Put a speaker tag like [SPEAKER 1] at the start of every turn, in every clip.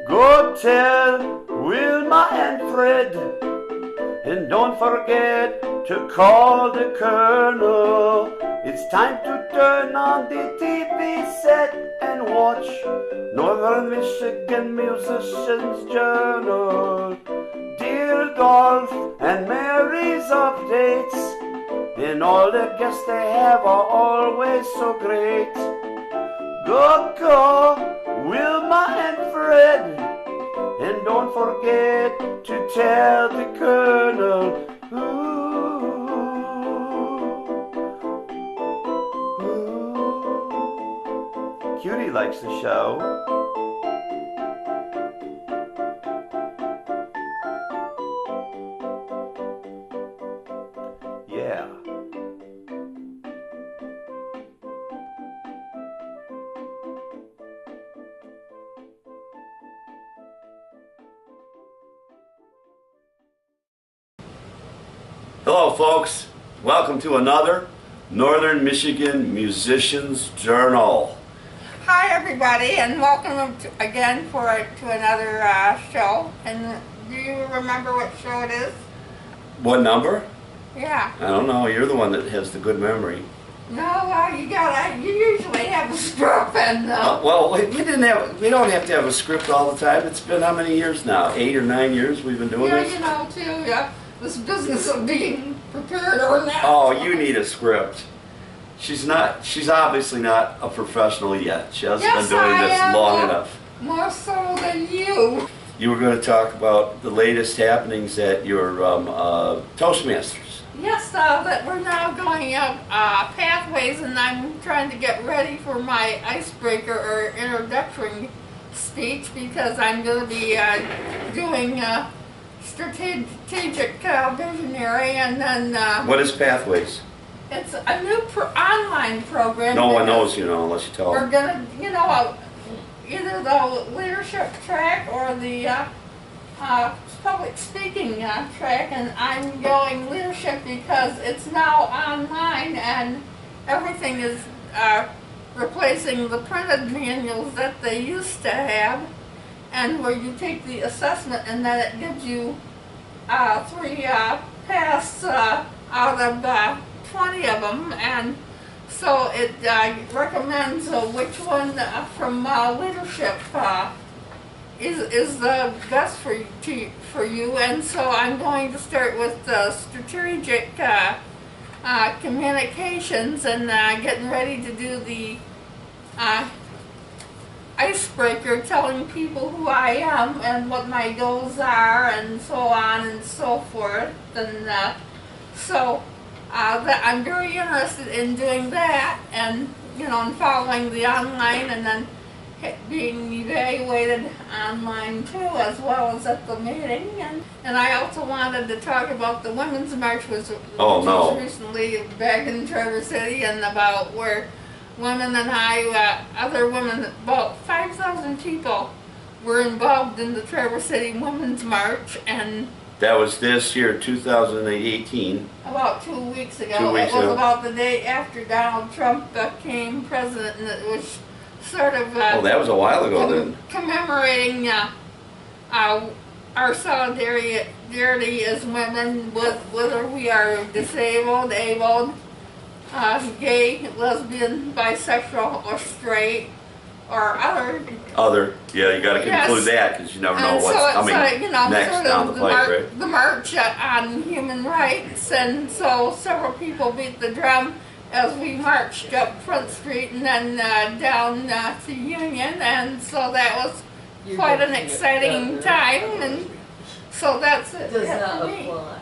[SPEAKER 1] Go tell Wilma and Fred, and don't forget to call the Colonel. It's time to turn on the TV set and watch Northern Michigan Musicians Journal. Dear Dolph and Mary's updates, and all the guests they have are always so great. Go, Wilma and Fred, and don't forget to tell the Colonel. Cutie likes the show. Yeah. Hello folks, welcome to another Northern Michigan Musicians Journal.
[SPEAKER 2] Hi everybody, and welcome again to another show. And do you remember what show it is?
[SPEAKER 1] What number?
[SPEAKER 2] Yeah.
[SPEAKER 1] I don't know, you're the one that has the good memory.
[SPEAKER 2] No, you usually have a script and
[SPEAKER 1] well, we don't have to have a script all the time. It's been how many years now? 8 or 9 years we've been doing this?
[SPEAKER 2] you know too, yeah. This business of being prepared or not.
[SPEAKER 1] Oh, you need a script. She's obviously not a professional yet. She hasn't been doing this long enough.
[SPEAKER 2] More so than you.
[SPEAKER 1] You were going to talk about the latest happenings at your Toastmasters.
[SPEAKER 2] Yes, that we're now going up pathways, and I'm trying to get ready for my icebreaker or introductory speech because I'm going to be doing strategic visionary, and then
[SPEAKER 1] what is Pathways?
[SPEAKER 2] it's a new online program.
[SPEAKER 1] No one knows, unless you tell
[SPEAKER 2] We're
[SPEAKER 1] them.
[SPEAKER 2] gonna, either the leadership track or the public speaking track, and I'm going leadership because it's now online and everything is replacing the printed manuals that they used to have, and where you take the assessment and then it gives you 3 pass out of 20 of them, and so it recommends which one from leadership is the best for you, and so I'm going to start with the strategic communications and getting ready to do the icebreaker, telling people who I am and what my goals are and so on and so forth, and so that I'm very interested in doing that, and and following the online, and then being evaluated online too, as well as at the meeting. And I also wanted to talk about the Women's March, which was recently back in Traverse City, and about where women and other women, about 5,000 people were involved in the Traverse City Women's March, and
[SPEAKER 1] that was this year, 2018.
[SPEAKER 2] About 2 weeks ago.
[SPEAKER 1] 2 weeks
[SPEAKER 2] ago.
[SPEAKER 1] It was
[SPEAKER 2] about the day after Donald Trump became president, and it was sort of
[SPEAKER 1] that was a while ago then.
[SPEAKER 2] Commemorating our solidarity as women, whether we are disabled, abled, gay, lesbian, bisexual, or straight, or other.
[SPEAKER 1] Yeah, you got to conclude that because you never know what's coming next down the pipe, right?
[SPEAKER 2] The march on human rights, and so several people beat the drum as we marched up Front Street and then down to Union, and so that was quite an exciting time, and so that's it.
[SPEAKER 3] Does not apply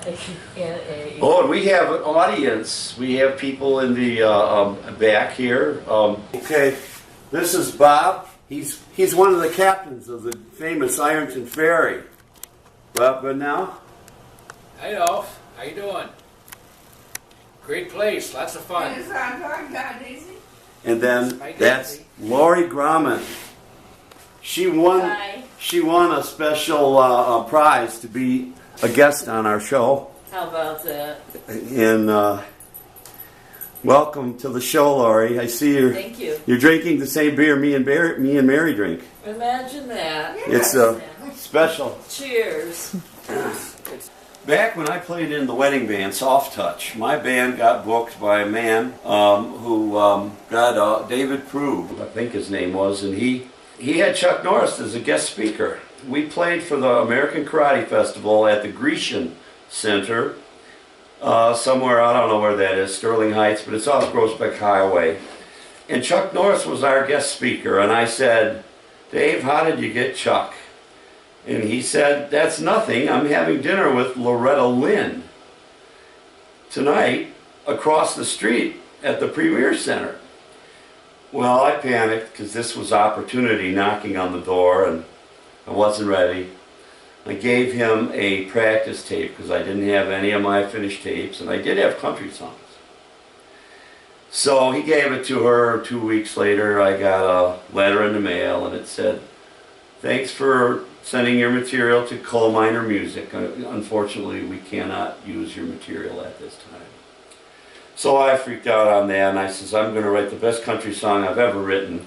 [SPEAKER 3] in a...
[SPEAKER 1] Oh, and we have an audience. We have people in the back here. Okay, this is Bob. He's one of the captains of the famous Ironton Ferry. Bob, good now?
[SPEAKER 4] Hi, Dolph. How you doing? Great place. Lots of fun.
[SPEAKER 1] And then that's Lori Grumman. She won a special prize to be a guest on our show.
[SPEAKER 3] How about that?
[SPEAKER 1] And Welcome to the show, Laurie. I see
[SPEAKER 3] Thank you.
[SPEAKER 1] you're drinking the same beer me and Mary drink.
[SPEAKER 3] Imagine that.
[SPEAKER 1] It's special.
[SPEAKER 3] Cheers.
[SPEAKER 1] Back when I played in the wedding band, Soft Touch, my band got booked by a man who got David Prue, I think his name was, and he had Chuck Norris as a guest speaker. We played for the American Karate Festival at the Grecian Center, somewhere, I don't know where that is, Sterling Heights, but it's off Groesbeck Highway. And Chuck Norris was our guest speaker, and I said, Dave, how did you get Chuck? And he said, that's nothing, I'm having dinner with Loretta Lynn tonight across the street at the Premier Center. Well, I panicked because this was opportunity knocking on the door and I wasn't ready. I gave him a practice tape because I didn't have any of my finished tapes, and I did have country songs. So he gave it to her. 2 weeks later, I got a letter in the mail, and it said, thanks for sending your material to Coal Miner Music. Unfortunately, we cannot use your material at this time. So I freaked out on that, and I says, I'm going to write the best country song I've ever written,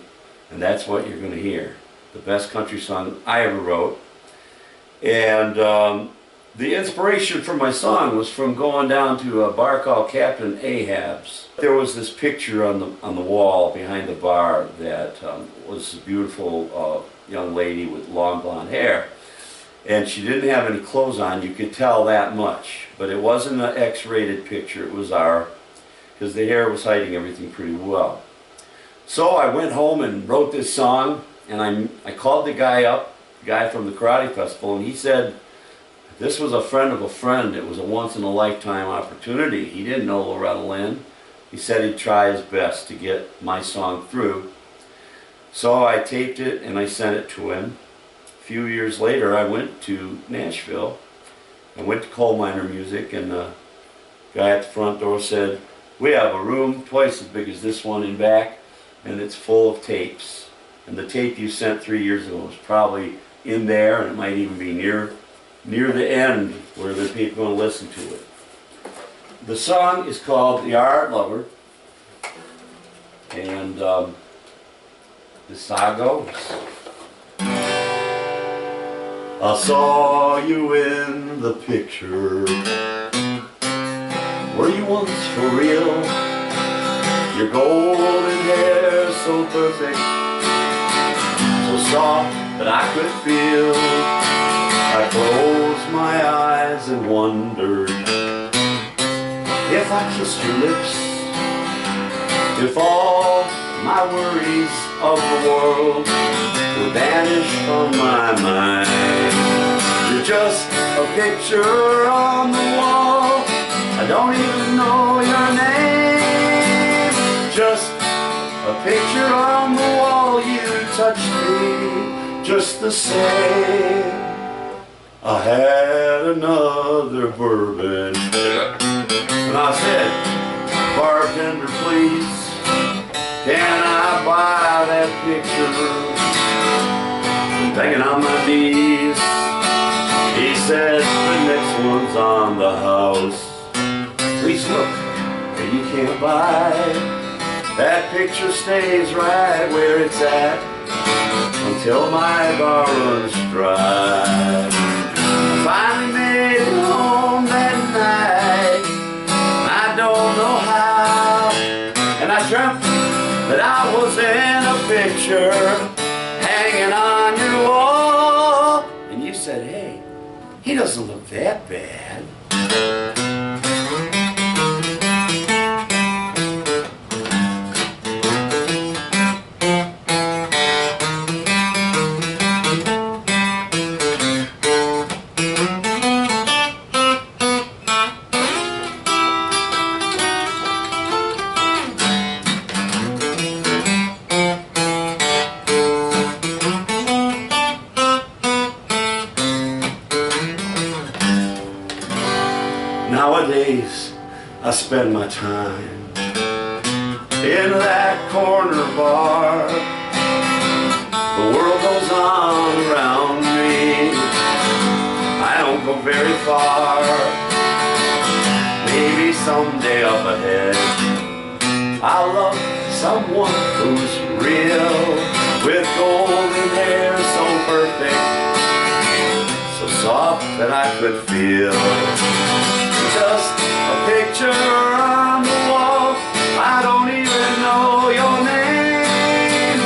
[SPEAKER 1] and that's what you're going to hear. The best country song I ever wrote. And the inspiration for my song was from going down to a bar called Captain Ahab's. There was this picture on the wall behind the bar that was a beautiful young lady with long blonde hair. And she didn't have any clothes on, you could tell that much. But it wasn't an X-rated picture, it was because the hair was hiding everything pretty well. So I went home and wrote this song, and I called the guy up, the guy from the Karate Festival, and he said, this was a friend of a friend. It was a once-in-a-lifetime opportunity. He didn't know Loretta Lynn. He said he'd try his best to get my song through. So I taped it and I sent it to him. A few years later, I went to Nashville. I went to Coal Miner Music, and the guy at the front door said, we have a room twice as big as this one in back, and it's full of tapes. And the tape you sent 3 years ago was probably in there, and it might even be near the end where the people are going to listen to it. The song is called The Art Lover, and this how it goes. I saw you in the picture. Were you once for real? Your golden hair so perfect, so soft that I could feel. I closed my eyes and wondered if I kissed your lips, if all my worries of the world would vanish from my mind. You're just a picture on the wall. I don't even know your name. Just a picture on the wall. You touched me just the same. I had another bourbon, and I said, bartender, please, can I buy that picture? I'm begging on my knees. He said, the next one's on the house. Please look, and you can't buy. That picture stays right where it's at until my bar runs dry. Finally made it home that night. I don't know how, and I dreamt that I was in a picture hanging on your wall. And you said, hey, he doesn't look that bad. Nowadays, I spend my time in that corner bar. The world goes on around me. I don't go very far. Maybe someday up ahead I love someone who's real, with golden hair so perfect, so soft that I could feel. Just a picture on the wall, I don't even know your name.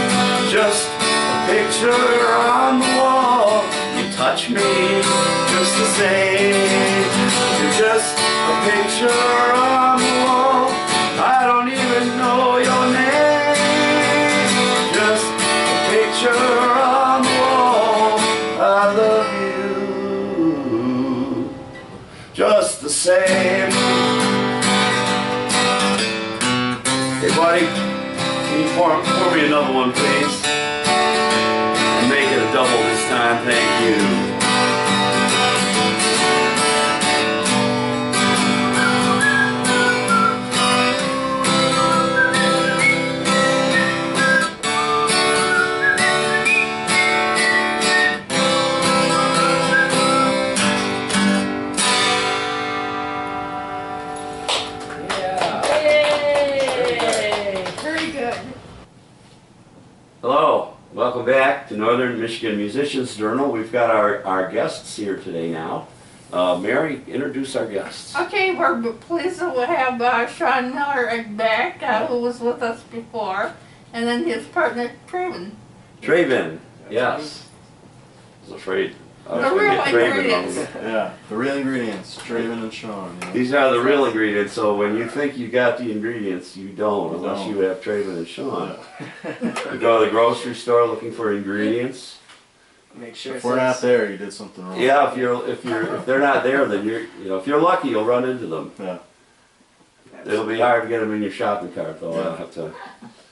[SPEAKER 1] Just a picture on the wall, you touch me just the same. You're just a picture on the wall, I don't even know your name. Just a picture on the wall, I love you just the same. Hey buddy, can you pour me another one please? And make it a double this time, thank you. Hello, welcome back to Northern Michigan Musicians Journal. We've got our guests here today now. Mary, introduce our guests.
[SPEAKER 2] Okay, we're pleased to have Sean Miller back, who was with us before, and then his partner Traven.
[SPEAKER 1] Traven, yes. I was afraid I was
[SPEAKER 2] The
[SPEAKER 1] going to
[SPEAKER 2] real
[SPEAKER 1] get Traven
[SPEAKER 2] ingredients.
[SPEAKER 1] wrong.
[SPEAKER 5] Yeah, the real ingredients, Traven and Sean. Yeah.
[SPEAKER 1] These are the real ingredients, so when you think you got the ingredients, you don't, unless you have Traven and Sean. You go to the grocery store looking for ingredients.
[SPEAKER 6] Make sure
[SPEAKER 5] If we're not there, you did something wrong.
[SPEAKER 1] Yeah, if they're not there, then if you're lucky, you'll run into them.
[SPEAKER 5] Yeah.
[SPEAKER 1] It'll be hard to get them in your shopping cart, though.
[SPEAKER 5] Yeah.
[SPEAKER 1] I'll have to.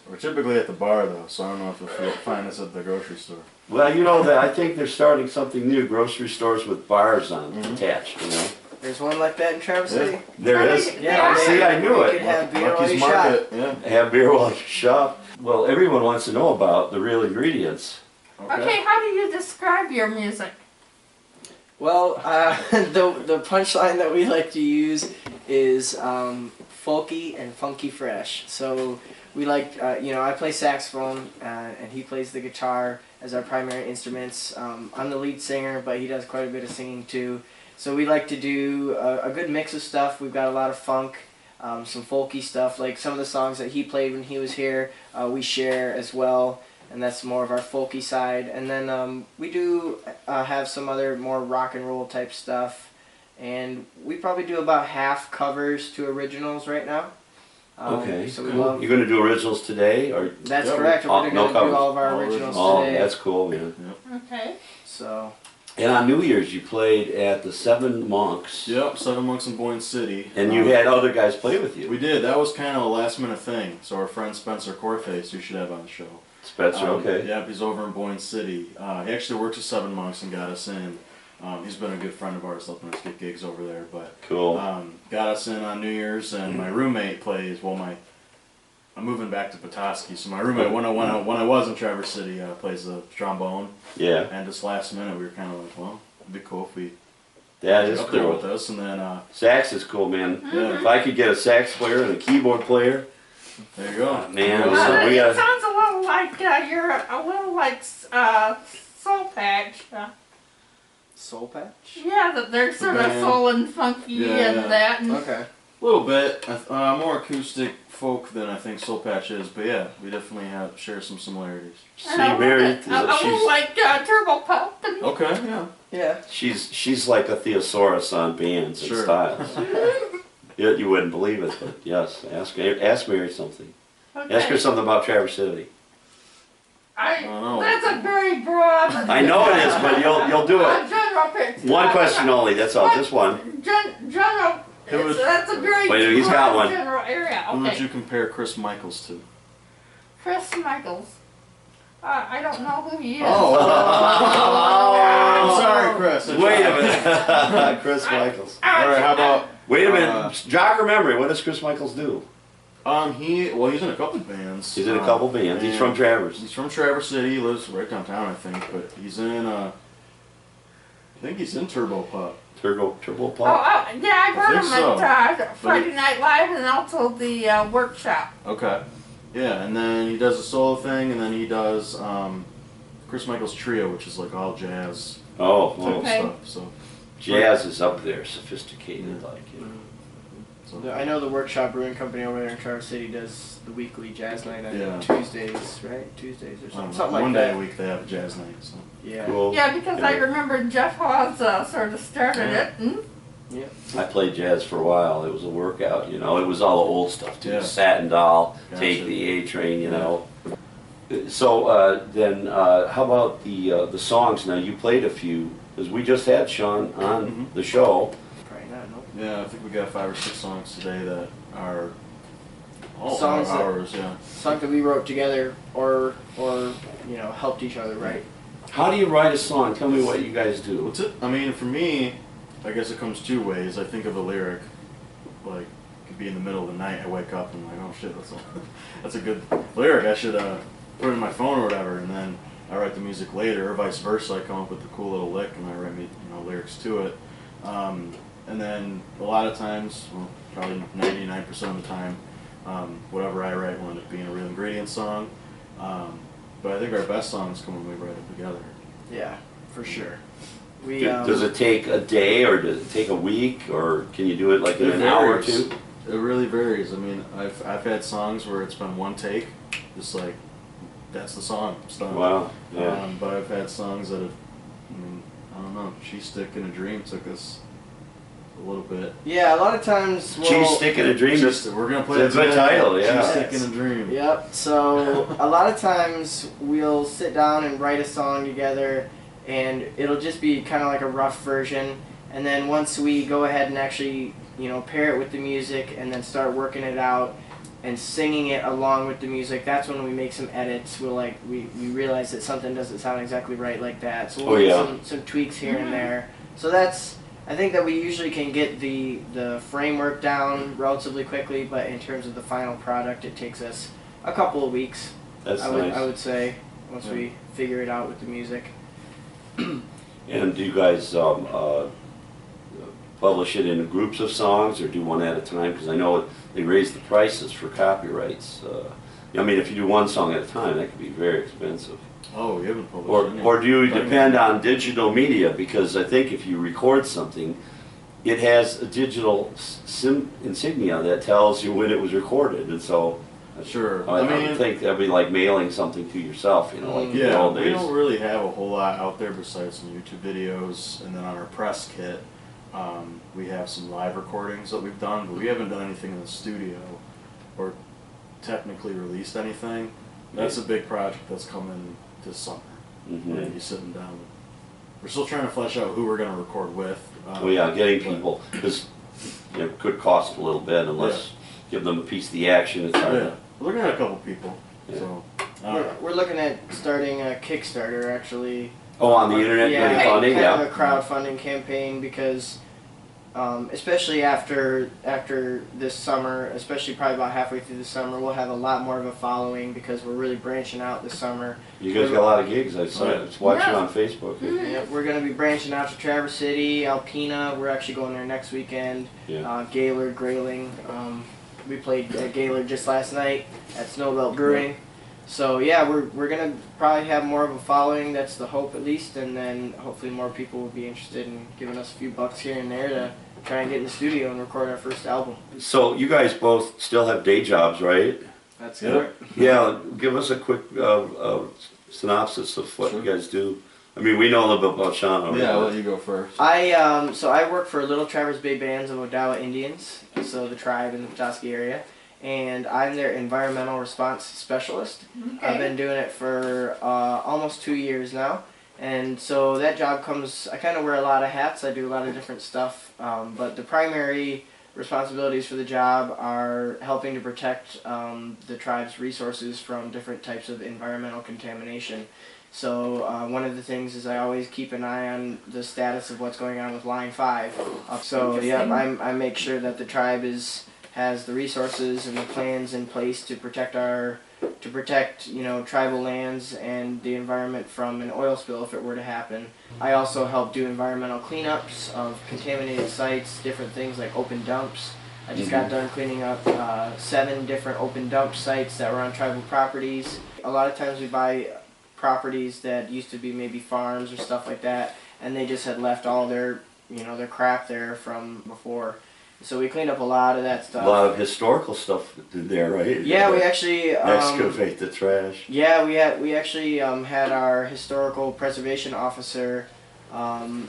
[SPEAKER 5] We're typically at the bar though, so I don't know if you'll find us at the grocery store.
[SPEAKER 1] Well, you know that I think they're starting something new. Grocery stores with bars on attached. You know,
[SPEAKER 6] There's one like that in Traverse City.
[SPEAKER 1] there is.
[SPEAKER 6] Yeah,
[SPEAKER 1] See, I knew
[SPEAKER 6] You
[SPEAKER 1] it.
[SPEAKER 6] could have beer while you
[SPEAKER 5] Lucky's
[SPEAKER 6] shop.
[SPEAKER 5] Market, yeah.
[SPEAKER 1] Have beer while you shop. Well, everyone wants to know about the real ingredients.
[SPEAKER 2] Okay, how do you describe your music?
[SPEAKER 6] Well, the punchline that we like to use is folky and funky fresh. So we like, I play saxophone and he plays the guitar as our primary instruments. I'm the lead singer, but he does quite a bit of singing too. So we like to do a good mix of stuff. We've got a lot of funk, some folky stuff, like some of the songs that he played when he was here, we share as well. And that's more of our folky side. And then we do have some other more rock and roll type stuff. And we probably do about half covers to originals right now.
[SPEAKER 1] Okay.
[SPEAKER 6] So we love.
[SPEAKER 1] You're going to do originals today, or
[SPEAKER 6] That's
[SPEAKER 5] Yeah,
[SPEAKER 6] correct.
[SPEAKER 1] oh,
[SPEAKER 6] We're
[SPEAKER 1] no
[SPEAKER 6] going to
[SPEAKER 1] covers.
[SPEAKER 6] do all of our
[SPEAKER 5] All
[SPEAKER 6] originals
[SPEAKER 1] oh,
[SPEAKER 6] today.
[SPEAKER 1] that's cool, man.
[SPEAKER 2] Okay.
[SPEAKER 6] So.
[SPEAKER 1] And on New Year's, you played at the Seven Monks,
[SPEAKER 5] Yep, Seven Monks in Boyne City.
[SPEAKER 1] and you had other guys play with you.
[SPEAKER 5] We did. That was kind of a last minute thing. So our friend Spencer Corface, you should have on the show.
[SPEAKER 1] Spencer, okay.
[SPEAKER 5] Yeah, he's over in Boyne City. He actually works at Seven Monks and got us in. He's been a good friend of ours, helping us get gigs over there. But
[SPEAKER 1] Cool.
[SPEAKER 5] got us in on New Year's, and my roommate plays. Well, I'm moving back to Petoskey, so my roommate when I was in Traverse City plays the trombone.
[SPEAKER 1] Yeah,
[SPEAKER 5] And just last minute, we were kind of like, well, it'd be cool if we
[SPEAKER 1] that
[SPEAKER 5] get
[SPEAKER 1] is
[SPEAKER 5] up there with
[SPEAKER 1] cool.
[SPEAKER 5] us. And then
[SPEAKER 1] Sax is cool, man.
[SPEAKER 5] yeah,
[SPEAKER 1] If I could get a sax player and a keyboard player,
[SPEAKER 5] there you go.
[SPEAKER 1] man,
[SPEAKER 5] Yeah,
[SPEAKER 1] so we
[SPEAKER 2] It
[SPEAKER 1] got.
[SPEAKER 2] sounds a little like you're a little like Soul Patch.
[SPEAKER 6] Soul Patch?
[SPEAKER 2] Yeah, that they're sort of
[SPEAKER 5] Yeah.
[SPEAKER 2] soul and funky
[SPEAKER 5] Yeah,
[SPEAKER 2] and
[SPEAKER 5] yeah.
[SPEAKER 2] that. And
[SPEAKER 6] Okay.
[SPEAKER 5] A little bit. More acoustic folk than I think Soul Patch is, but yeah, we definitely share some similarities.
[SPEAKER 1] See,
[SPEAKER 2] and a
[SPEAKER 1] Mary,
[SPEAKER 2] little like Turbo Pop. And
[SPEAKER 5] Okay, yeah.
[SPEAKER 6] Yeah.
[SPEAKER 1] she's like a thesaurus on bands and
[SPEAKER 5] Sure.
[SPEAKER 1] styles. You wouldn't believe it, but yes, ask Mary something.
[SPEAKER 2] okay.
[SPEAKER 1] Ask her something about Traverse City.
[SPEAKER 5] I don't know.
[SPEAKER 2] That's a very broad.
[SPEAKER 1] I know it is, but you'll do it.
[SPEAKER 2] General picture.
[SPEAKER 1] One question only. That's all. Just one.
[SPEAKER 2] General.
[SPEAKER 5] Who would-
[SPEAKER 2] That's a very
[SPEAKER 1] Wait, he's got
[SPEAKER 2] broad
[SPEAKER 1] one.
[SPEAKER 2] general area.
[SPEAKER 5] Who would
[SPEAKER 2] Okay.
[SPEAKER 5] you compare Chris Michaels to?
[SPEAKER 2] Chris Michaels. I don't know who he is.
[SPEAKER 5] Oh. I'm sorry, Chris.
[SPEAKER 1] Wait a minute. Chris Michaels.
[SPEAKER 5] All right, how about?
[SPEAKER 1] Wait a minute. Jog her memory. What does Chris Michaels do?
[SPEAKER 5] He's in a couple bands.
[SPEAKER 1] He's in a couple bands. He's from Traverse.
[SPEAKER 5] He's from Traverse City. He lives right downtown, I think. But he's in I think he's in Turbo Pup.
[SPEAKER 1] Turbo
[SPEAKER 2] Oh,
[SPEAKER 1] Pop?
[SPEAKER 2] yeah, I got
[SPEAKER 5] think
[SPEAKER 2] him
[SPEAKER 5] so.
[SPEAKER 2] at Friday Night Live and also the workshop.
[SPEAKER 5] Okay. Yeah, and then he does a solo thing, and then he does Chris Michael's trio, which is like all jazz
[SPEAKER 1] Oh,
[SPEAKER 5] type
[SPEAKER 1] oh.
[SPEAKER 2] Okay.
[SPEAKER 5] stuff. So,
[SPEAKER 1] Jazz is up there, sophisticated, like, you know.
[SPEAKER 5] so
[SPEAKER 6] I know the Workshop Brewing Company over there in Traverse City does the weekly jazz night on
[SPEAKER 5] Yeah.
[SPEAKER 6] Tuesdays, right? Tuesdays or
[SPEAKER 5] I don't
[SPEAKER 6] something,
[SPEAKER 5] know,
[SPEAKER 6] something like
[SPEAKER 5] one
[SPEAKER 6] that.
[SPEAKER 5] day a week they have a jazz night. So.
[SPEAKER 6] Yeah.
[SPEAKER 1] Cool.
[SPEAKER 2] Yeah, because I remember Jeff Hawes sort of started
[SPEAKER 5] Yeah.
[SPEAKER 2] it. Hmm?
[SPEAKER 1] I played jazz for a while. It was a workout, you know. It was all the old stuff too.
[SPEAKER 5] Yeah.
[SPEAKER 1] Satin Doll,
[SPEAKER 5] Gotcha.
[SPEAKER 1] Take the A Train, you know. So then, how about the songs? Now you played a few, because we just had Sean on
[SPEAKER 5] Mhm.
[SPEAKER 1] the show.
[SPEAKER 6] Probably not, no.
[SPEAKER 5] Yeah, I think we got 5 or 6 songs today that are all
[SPEAKER 6] Songs that-
[SPEAKER 5] ours. Yeah.
[SPEAKER 6] Songs that we wrote together or you know, helped each other write.
[SPEAKER 1] How do you write a song? Tell me what you guys do.
[SPEAKER 5] What's it? I mean, for me, I guess it comes 2 ways. I think of a lyric, like, it could be in the middle of the night. I wake up and I'm like, oh shit, that's a good lyric. I should put it in my phone or whatever. And then I write the music later, or vice versa. I come up with a cool little lick and I write lyrics to it. And then a lot of times, well, probably 99% of the time, whatever I write will end up being a Real Ingredient song. But I think our best songs come when we write it together.
[SPEAKER 6] Yeah, for sure. We
[SPEAKER 1] Does it take a day, or does it take a week, or can you do it like in
[SPEAKER 5] It
[SPEAKER 1] an hour or
[SPEAKER 5] varies.
[SPEAKER 1] two?
[SPEAKER 5] It really varies. I mean, I've had songs where it's been one take, just like that's the song. It's done.
[SPEAKER 1] Wow. Yeah.
[SPEAKER 5] But I've had songs that have, I don't know. Cheese Stick in a Dream took us a little bit.
[SPEAKER 6] Yeah, a lot of times
[SPEAKER 1] Cheese Stick in a Dream.
[SPEAKER 5] We're gonna play
[SPEAKER 1] It's a
[SPEAKER 5] it
[SPEAKER 1] good
[SPEAKER 5] today.
[SPEAKER 1] title, yeah.
[SPEAKER 5] Cheese Stick in a Dream.
[SPEAKER 6] Yep. So a lot of times we'll sit down and write a song together, and it'll just be kind of like a rough version. And then once we go ahead and actually, pair it with the music, and then start working it out and singing it along with the music, that's when we make some edits. We realize that something doesn't sound exactly right like that, so we'll make some tweaks here and there. So I think that we usually can get the framework down relatively quickly, but in terms of the final product, it takes us a couple of weeks.
[SPEAKER 1] That's
[SPEAKER 6] I
[SPEAKER 1] nice.
[SPEAKER 6] would say, once we figure it out with the music.
[SPEAKER 1] And do you guys publish it in groups of songs, or do one at a time? Because I know they raise the prices for copyrights. I mean, if you do one song at a time, that could be very expensive.
[SPEAKER 5] Oh, we haven't published any.
[SPEAKER 1] Or do you depend on digital media? Because I think if you record something, it has a digital insignia that tells you when it was recorded, and so
[SPEAKER 5] Sure.
[SPEAKER 1] I would think that'd be like mailing something to yourself, like in the
[SPEAKER 5] Yeah,
[SPEAKER 1] old
[SPEAKER 5] we
[SPEAKER 1] days.
[SPEAKER 5] don't really have a whole lot out there besides some YouTube videos, and then on our press kit, we have some live recordings that we've done, but we haven't done anything in the studio or technically released anything. That's a big project that's coming this summer.
[SPEAKER 1] Mhm.
[SPEAKER 5] We're gonna be sitting down. We're still trying to flesh out who we're gonna record with.
[SPEAKER 1] Oh yeah, getting people, because it could cost a little bit unless give them a piece of the action. It's hard.
[SPEAKER 5] Yeah, we're looking at a couple people.
[SPEAKER 1] Yeah.
[SPEAKER 5] So.
[SPEAKER 6] We're looking at starting a Kickstarter, actually.
[SPEAKER 1] Oh, on the internet, getting funding,
[SPEAKER 6] kind of
[SPEAKER 1] yeah.
[SPEAKER 6] a crowdfunding campaign, because especially after this summer, especially probably about halfway through the summer, we'll have a lot more of a following because we're really branching out this summer.
[SPEAKER 1] You guys got a lot of gigs. I saw it. Just watch you on Facebook.
[SPEAKER 6] Yeah, we're going to be branching out to Traverse City, Alpena. We're actually going there next weekend.
[SPEAKER 1] Yeah.
[SPEAKER 6] Gaylord, Grayling. We played at Gaylord just last night at Snowbelt Brewing. So yeah, we're gonna probably have more of a following. That's the hope, at least, and then hopefully more people will be interested in giving us a few bucks here and there to try and get in the studio and record our first album.
[SPEAKER 1] So you guys both still have day jobs, right?
[SPEAKER 6] That's
[SPEAKER 5] Yeah.
[SPEAKER 6] correct.
[SPEAKER 1] Yeah. Give us a quick synopsis of what you guys do. I mean, we know a little bit about Sean already.
[SPEAKER 5] Yeah, I'll let you go first.
[SPEAKER 6] So I work for Little Traverse Bay Bands of Odawa Indians, so the tribe in the Petoskey area, and I'm their environmental response specialist.
[SPEAKER 2] Okay.
[SPEAKER 6] I've been doing it for almost 2 years now, and so that job I kind of wear a lot of hats. I do a lot of different stuff, but the primary responsibilities for the job are helping to protect the tribe's resources from different types of environmental contamination. So one of the things is I always keep an eye on the status of what's going on with Line 5. So yeah, I make sure that the tribe has the resources and the plans in place to protect our to protect, you know, tribal lands and the environment from an oil spill if it were to happen. I also help do environmental cleanups of contaminated sites, different things like open dumps. I just got done cleaning up 7 different open dump sites that were on tribal properties. A lot of times we buy properties that used to be maybe farms or stuff like that, and they just had left all their, you know, their crap there from before. So we cleaned up a lot of that stuff.
[SPEAKER 1] A lot of historical stuff there, right?
[SPEAKER 6] Yeah, we actually
[SPEAKER 1] excavate the trash.
[SPEAKER 6] Yeah, we actually had our historical preservation officer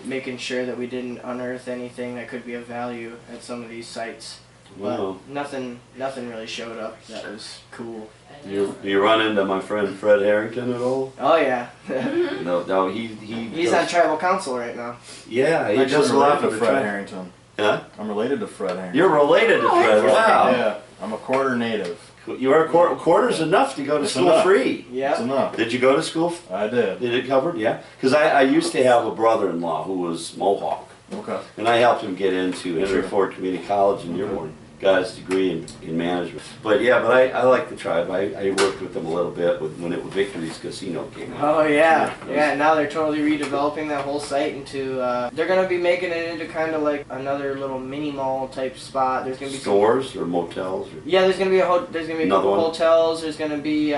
[SPEAKER 6] making sure that we didn't unearth anything that could be of value at some of these sites.
[SPEAKER 1] Wow.
[SPEAKER 6] But nothing really showed up that was cool.
[SPEAKER 1] Do you run into my friend Fred Harrington at all?
[SPEAKER 6] Oh yeah.
[SPEAKER 1] No, he's
[SPEAKER 6] He's on tribal council right now.
[SPEAKER 1] Yeah, he
[SPEAKER 5] I'm
[SPEAKER 1] does a lot for
[SPEAKER 5] related to
[SPEAKER 1] the
[SPEAKER 5] Fred
[SPEAKER 1] tribe.
[SPEAKER 5] Harrington.
[SPEAKER 1] Huh?
[SPEAKER 5] I'm related to Fred Harrington.
[SPEAKER 1] You're related to Fred. Wow.
[SPEAKER 5] Yeah, I'm a quarter native.
[SPEAKER 1] You are quarters enough to go to
[SPEAKER 5] It's
[SPEAKER 1] school
[SPEAKER 5] enough.
[SPEAKER 1] free.
[SPEAKER 6] Yeah.
[SPEAKER 5] It's enough.
[SPEAKER 1] Did you go to school?
[SPEAKER 5] I did.
[SPEAKER 1] Did it covered? Yeah. Because I used to have a brother-in-law who was Mohawk,
[SPEAKER 5] Okay.
[SPEAKER 1] and I helped him get into Henry
[SPEAKER 5] Sure.
[SPEAKER 1] Ford Community College in Dearborn. Got his degree in management. But yeah, but I like the tribe. I worked with them a little bit when Victory's Casino came out.
[SPEAKER 6] Oh yeah, yeah. Now they're totally redeveloping that whole site into. They're gonna be making it into kind of like another little mini mall type spot. There's gonna be
[SPEAKER 1] Stores or motels? Or...
[SPEAKER 6] Yeah, there's gonna be there's gonna be a
[SPEAKER 1] Another
[SPEAKER 6] couple
[SPEAKER 1] one?
[SPEAKER 6] hotels. There's gonna be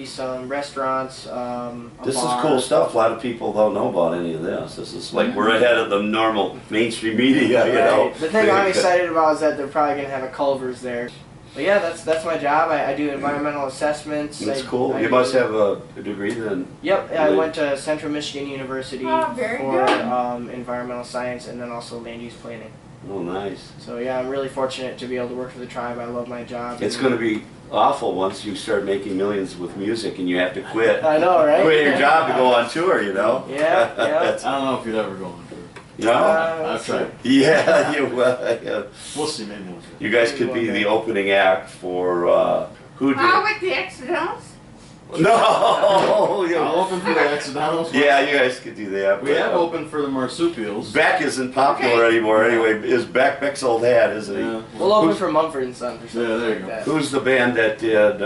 [SPEAKER 6] some restaurants.
[SPEAKER 1] This is
[SPEAKER 6] bar.
[SPEAKER 1] cool stuff. A lot of people don't know about any of this. This is like we're ahead of the normal mainstream media, you know.
[SPEAKER 6] Right. The thing I'm excited about is that they're probably gonna have a Culver's there. But yeah, that's my job. I do environmental assessments.
[SPEAKER 1] That's
[SPEAKER 6] I
[SPEAKER 1] cool. You must have a degree then.
[SPEAKER 6] Yep, I
[SPEAKER 1] Really?
[SPEAKER 6] went to Central Michigan University
[SPEAKER 2] Oh, very
[SPEAKER 6] for
[SPEAKER 2] good.
[SPEAKER 6] environmental science and then also land use planning.
[SPEAKER 1] Oh, nice.
[SPEAKER 6] So yeah, I'm really fortunate to be able to work for the tribe. I love my job.
[SPEAKER 1] It's going to be awful once you start making millions with music and you have to quit.
[SPEAKER 6] I know, right?
[SPEAKER 1] Quit your job to go on tour, you know.
[SPEAKER 6] Yeah, yeah.
[SPEAKER 5] I don't know if you'd ever go on tour.
[SPEAKER 1] You know?
[SPEAKER 5] I've tried.
[SPEAKER 1] Yeah, you will. Yeah.
[SPEAKER 5] We'll see, maybe we'll see.
[SPEAKER 1] You guys could be the opening act for who did?
[SPEAKER 2] With the accidentals?
[SPEAKER 1] No.
[SPEAKER 5] I'll
[SPEAKER 1] Yeah.
[SPEAKER 5] open for the accidentals.
[SPEAKER 1] Yeah, you guys could do that.
[SPEAKER 5] We
[SPEAKER 1] but,
[SPEAKER 5] have opened for the marsupials.
[SPEAKER 1] Beck isn't popular anymore anyway. Is Beck's old hat, isn't he?
[SPEAKER 5] Yeah.
[SPEAKER 6] We'll open
[SPEAKER 1] Who's-
[SPEAKER 6] for Mumford and Sons or something
[SPEAKER 5] Yeah, there you
[SPEAKER 6] like
[SPEAKER 5] go.
[SPEAKER 6] that.
[SPEAKER 1] Who's the band that did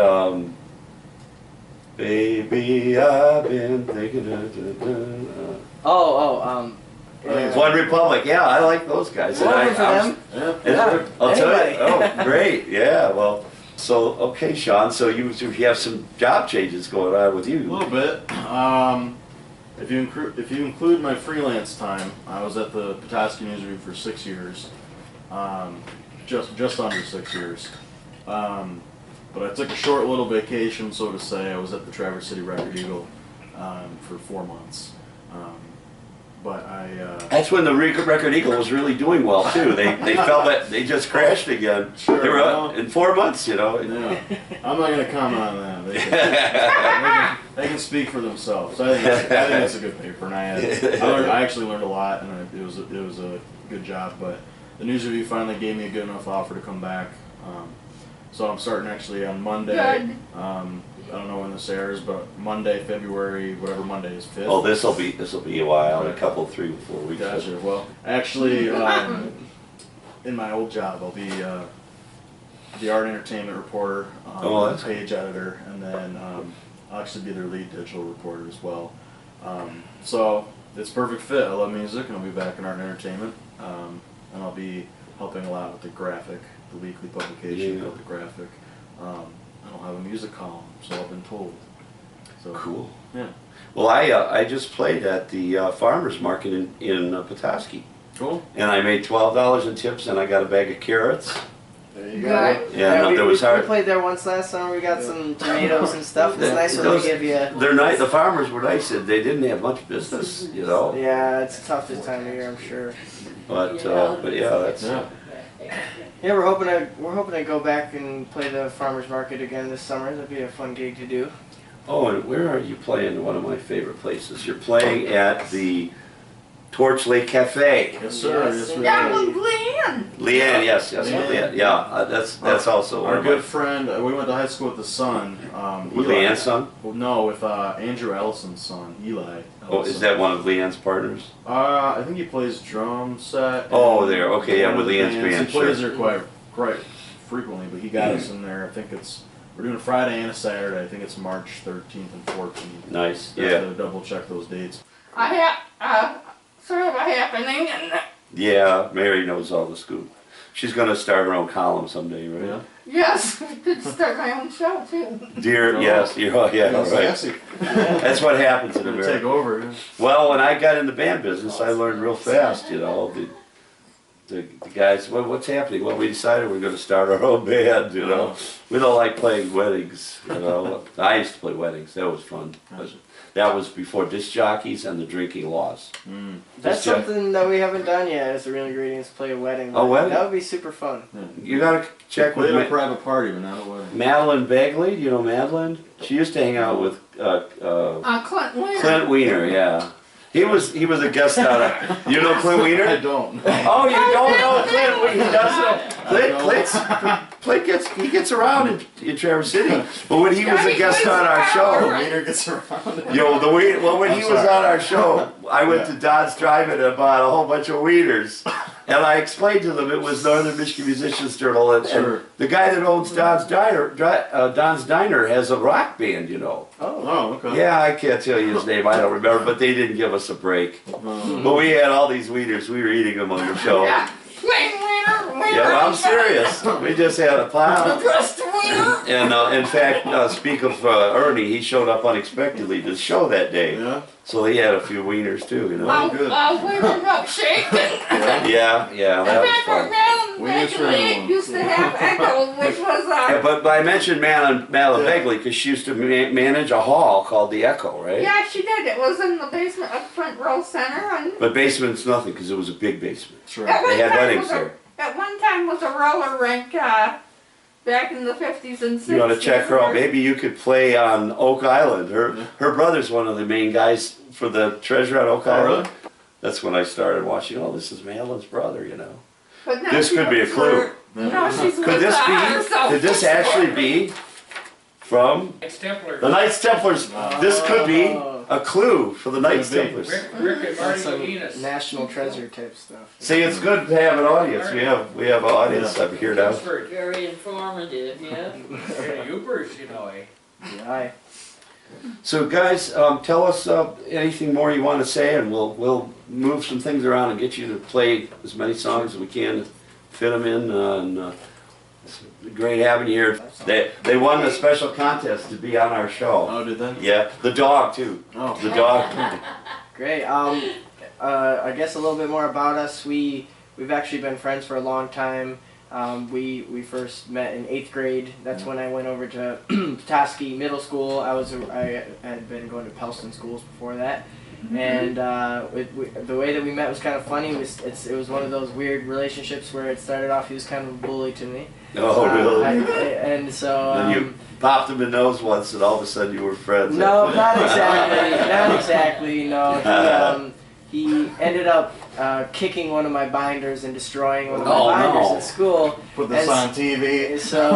[SPEAKER 1] Baby, I've been thinking of One Republic. Yeah, I like those guys.
[SPEAKER 6] We'll open for them.
[SPEAKER 5] Yeah.
[SPEAKER 6] Yeah,
[SPEAKER 1] I'll tell you.
[SPEAKER 6] anybody.
[SPEAKER 1] Oh, great. Yeah, well, so, okay, Sean, so you have some job changes going on with
[SPEAKER 5] A
[SPEAKER 1] you.
[SPEAKER 5] little bit. If you include my freelance time, I was at the Petoskey News Review for 6 years, just under 6 years. But I took a short little vacation, so to say. I was at the Traverse City Record Eagle for 4 months. But
[SPEAKER 1] That's when the Record Eagle was really doing well, too. They felt that they just crashed again.
[SPEAKER 5] Sure,
[SPEAKER 1] They were
[SPEAKER 5] well.
[SPEAKER 1] up in 4 months, you know.
[SPEAKER 5] yeah, I'm not going to comment on that. They can speak for themselves. I think it's a good paper, and I actually learned a lot, and it was a good job. But the News Review finally gave me a good enough offer to come back. So I'm starting actually on Monday.
[SPEAKER 2] Good.
[SPEAKER 5] I don't know when this airs, but Monday, February, whatever Monday is 5th.
[SPEAKER 1] Oh, this'll be a while, a couple, 3 or 4 weeks.
[SPEAKER 5] Gotcha. Well, actually, in my old job, I'll be the art entertainment reporter,
[SPEAKER 1] Oh, that's
[SPEAKER 5] page editor, and then I'll actually be their lead digital reporter as well. So it's a perfect fit. I love music, and I'll be back in art and entertainment, and I'll be helping a lot with the graphic, the weekly publication
[SPEAKER 1] Yeah.
[SPEAKER 5] of the graphic. I don't have a music column, so I've been told. So
[SPEAKER 1] Cool.
[SPEAKER 5] Yeah.
[SPEAKER 1] Well, I just played at the farmers market in Petoskey,
[SPEAKER 5] Cool.
[SPEAKER 1] and I made $12 in tips, and I got a bag of carrots.
[SPEAKER 5] There you go.
[SPEAKER 2] Good.
[SPEAKER 1] Yeah, no, there was
[SPEAKER 6] we
[SPEAKER 1] hard.
[SPEAKER 6] played there once last summer. We got some tomatoes and stuff. It's
[SPEAKER 1] Yeah,
[SPEAKER 6] nice when
[SPEAKER 1] those-
[SPEAKER 6] they give you.
[SPEAKER 1] They're nice. The farmers were nice. They didn't have much business, you know.
[SPEAKER 6] Yeah, it's tough this time of year, I'm sure.
[SPEAKER 1] But yeah, that's.
[SPEAKER 5] Yeah.
[SPEAKER 6] Yeah, we're hoping to go back and play the farmers market again this summer. That'd be a fun gig to do.
[SPEAKER 1] Oh, and where are you playing? One of my favorite places. You're playing at the Torch Lake Cafe.
[SPEAKER 5] Yes, sir.
[SPEAKER 6] Yes,
[SPEAKER 5] Yes,
[SPEAKER 6] sir.
[SPEAKER 5] we
[SPEAKER 2] Down
[SPEAKER 5] do.
[SPEAKER 2] with Glenn.
[SPEAKER 1] Leanne, yes,
[SPEAKER 5] Leanne.
[SPEAKER 1] Leanne. Yeah, that's also one
[SPEAKER 5] Our
[SPEAKER 1] of my.
[SPEAKER 5] good friend, we went to high school with the son.
[SPEAKER 1] With
[SPEAKER 5] Eli.
[SPEAKER 1] Leanne's son?
[SPEAKER 5] Well, no, with Andrew Ellison's son, Eli.
[SPEAKER 1] Oh, is that one of Leanne's partners?
[SPEAKER 5] I think he plays drum set.
[SPEAKER 1] Oh, there. Okay, yeah,
[SPEAKER 5] one
[SPEAKER 1] with
[SPEAKER 5] of the
[SPEAKER 1] Leanne's
[SPEAKER 5] bands.
[SPEAKER 1] band,
[SPEAKER 5] He plays
[SPEAKER 1] sure.
[SPEAKER 5] there quite frequently, but he got us in there. I think it's We're doing a Friday and a Saturday. I think it's March 13th and 14th.
[SPEAKER 1] Nice.
[SPEAKER 5] You have
[SPEAKER 1] Yeah.
[SPEAKER 5] to double check those dates.
[SPEAKER 2] I have sort of a happening, and
[SPEAKER 1] Yeah. Mary knows all the scoop. She's gonna start her own column someday, right?
[SPEAKER 5] Yeah.
[SPEAKER 2] yes, I could start my own show too.
[SPEAKER 1] Dear, yes. You're, oh, yeah.
[SPEAKER 5] That's
[SPEAKER 1] Right.
[SPEAKER 5] sassy.
[SPEAKER 1] That's what happens in
[SPEAKER 5] Gonna
[SPEAKER 1] America.
[SPEAKER 5] take over. Yeah.
[SPEAKER 1] Well, when I got in the band business, I learned real fast, you know. The guys, what's happening? Well, we decided we're going to start our own band, you know. We don't like playing weddings, you know. I used to play weddings. That was fun. But that was before disc jockeys and the drinking laws.
[SPEAKER 6] That's
[SPEAKER 1] Disc
[SPEAKER 6] something that we haven't done yet. As the Real Ingredients play a wedding.
[SPEAKER 1] A wedding?
[SPEAKER 6] That would be super fun.
[SPEAKER 1] You got to check
[SPEAKER 5] Play
[SPEAKER 1] with
[SPEAKER 5] at a private party, but not a wedding.
[SPEAKER 1] Madeline Bagley. Do you know Madeline? She used to hang out with
[SPEAKER 2] Clint Wiener.
[SPEAKER 1] Clint Wiener, yeah. He was a guest on it. You know Clint
[SPEAKER 5] I
[SPEAKER 1] Wiener?
[SPEAKER 5] don't.
[SPEAKER 1] Oh, you don't know Clint Wiener? He does know. Clint gets around in Traverse City. But when he was a guest on our show,
[SPEAKER 5] Wiener gets around.
[SPEAKER 1] when he was on our show, I went to Don's Drive-In and bought a whole bunch of wieners. And I explained to them it was Northern Michigan Musicians Journal, and
[SPEAKER 5] Sure.
[SPEAKER 1] the guy that owns Don's Diner has a rock band, you know.
[SPEAKER 5] Oh, okay.
[SPEAKER 1] Yeah, I can't tell you his name, I don't remember, but they didn't give us a break. But we had all these wieners, we were eating them on the show.
[SPEAKER 2] Yeah, Clint Wiener.
[SPEAKER 1] Yeah, well, I'm serious. We just had a pile.
[SPEAKER 2] Just Wiener.
[SPEAKER 1] And in fact, speak of Ernie, he showed up unexpectedly to the show that day.
[SPEAKER 5] Yeah.
[SPEAKER 1] So he had a few wieners too, you know.
[SPEAKER 5] good.
[SPEAKER 2] Wiener milkshake.
[SPEAKER 1] Yeah, that was fun.
[SPEAKER 5] Wiener
[SPEAKER 2] Actually,
[SPEAKER 5] Trail.
[SPEAKER 2] used to have Echo, which was
[SPEAKER 1] Yeah, but I mentioned Madeline Begley because she used to manage a hall called the Echo, right?
[SPEAKER 2] yeah, she did. It was in the basement of Front Row Center, and
[SPEAKER 1] But basement's nothing because it was a big basement.
[SPEAKER 5] Sure.
[SPEAKER 2] at one
[SPEAKER 1] They had
[SPEAKER 2] time
[SPEAKER 1] weddings
[SPEAKER 2] was a-
[SPEAKER 1] there.
[SPEAKER 2] At one time was a roller rink back in the 50s and 60s.
[SPEAKER 1] You want to check her out? Maybe you could play on Oak Island. Her brother's one of the main guys for the Treasure on Oak Island.
[SPEAKER 5] really?
[SPEAKER 1] That's when I started watching. Oh, this is Madeline's brother, you know.
[SPEAKER 2] But now
[SPEAKER 1] This
[SPEAKER 2] she
[SPEAKER 1] could be a
[SPEAKER 2] works
[SPEAKER 1] clue.
[SPEAKER 2] for- No, she's
[SPEAKER 1] Could
[SPEAKER 2] with
[SPEAKER 1] this
[SPEAKER 2] herself.
[SPEAKER 1] be? Could this actually be from
[SPEAKER 4] Knights Templar.
[SPEAKER 1] the Knights Templars? This could be a clue for the Knights
[SPEAKER 5] Could be.
[SPEAKER 1] Templars.
[SPEAKER 4] Rick and
[SPEAKER 6] That's
[SPEAKER 4] Marty
[SPEAKER 6] some
[SPEAKER 4] McGuinness.
[SPEAKER 6] national treasure type stuff.
[SPEAKER 1] See, it's good to have an audience. We have an audience up here now.
[SPEAKER 4] Oxford.
[SPEAKER 3] Very informative, yeah.
[SPEAKER 4] Yeah, Ubers, you know, eh?
[SPEAKER 6] Yeah.
[SPEAKER 1] So, guys, tell us anything more you want to say, and we'll move some things around and get you to play as many songs as we can, fit them in. It's great having you here. They won a special contest to be on our show.
[SPEAKER 5] Oh, did they?
[SPEAKER 1] Yeah, the dog too.
[SPEAKER 5] Oh.
[SPEAKER 1] The dog.
[SPEAKER 6] Great. I guess a little bit more about us. We've actually been friends for a long time. We first met in 8th grade. That's when I went over to Petoskey Middle School. I had been going to Pelston schools before that, and the way that we met was kind of funny. It was one of those weird relationships where it started off. He was kind of a bully to me.
[SPEAKER 1] Oh, really?
[SPEAKER 6] And so.
[SPEAKER 1] And you popped him in the nose once, and all of a sudden you were friends.
[SPEAKER 6] No, not exactly. Not exactly. No. He ended up kicking one of my binders and destroying one of my binders at school.
[SPEAKER 5] Put this on TV.
[SPEAKER 6] So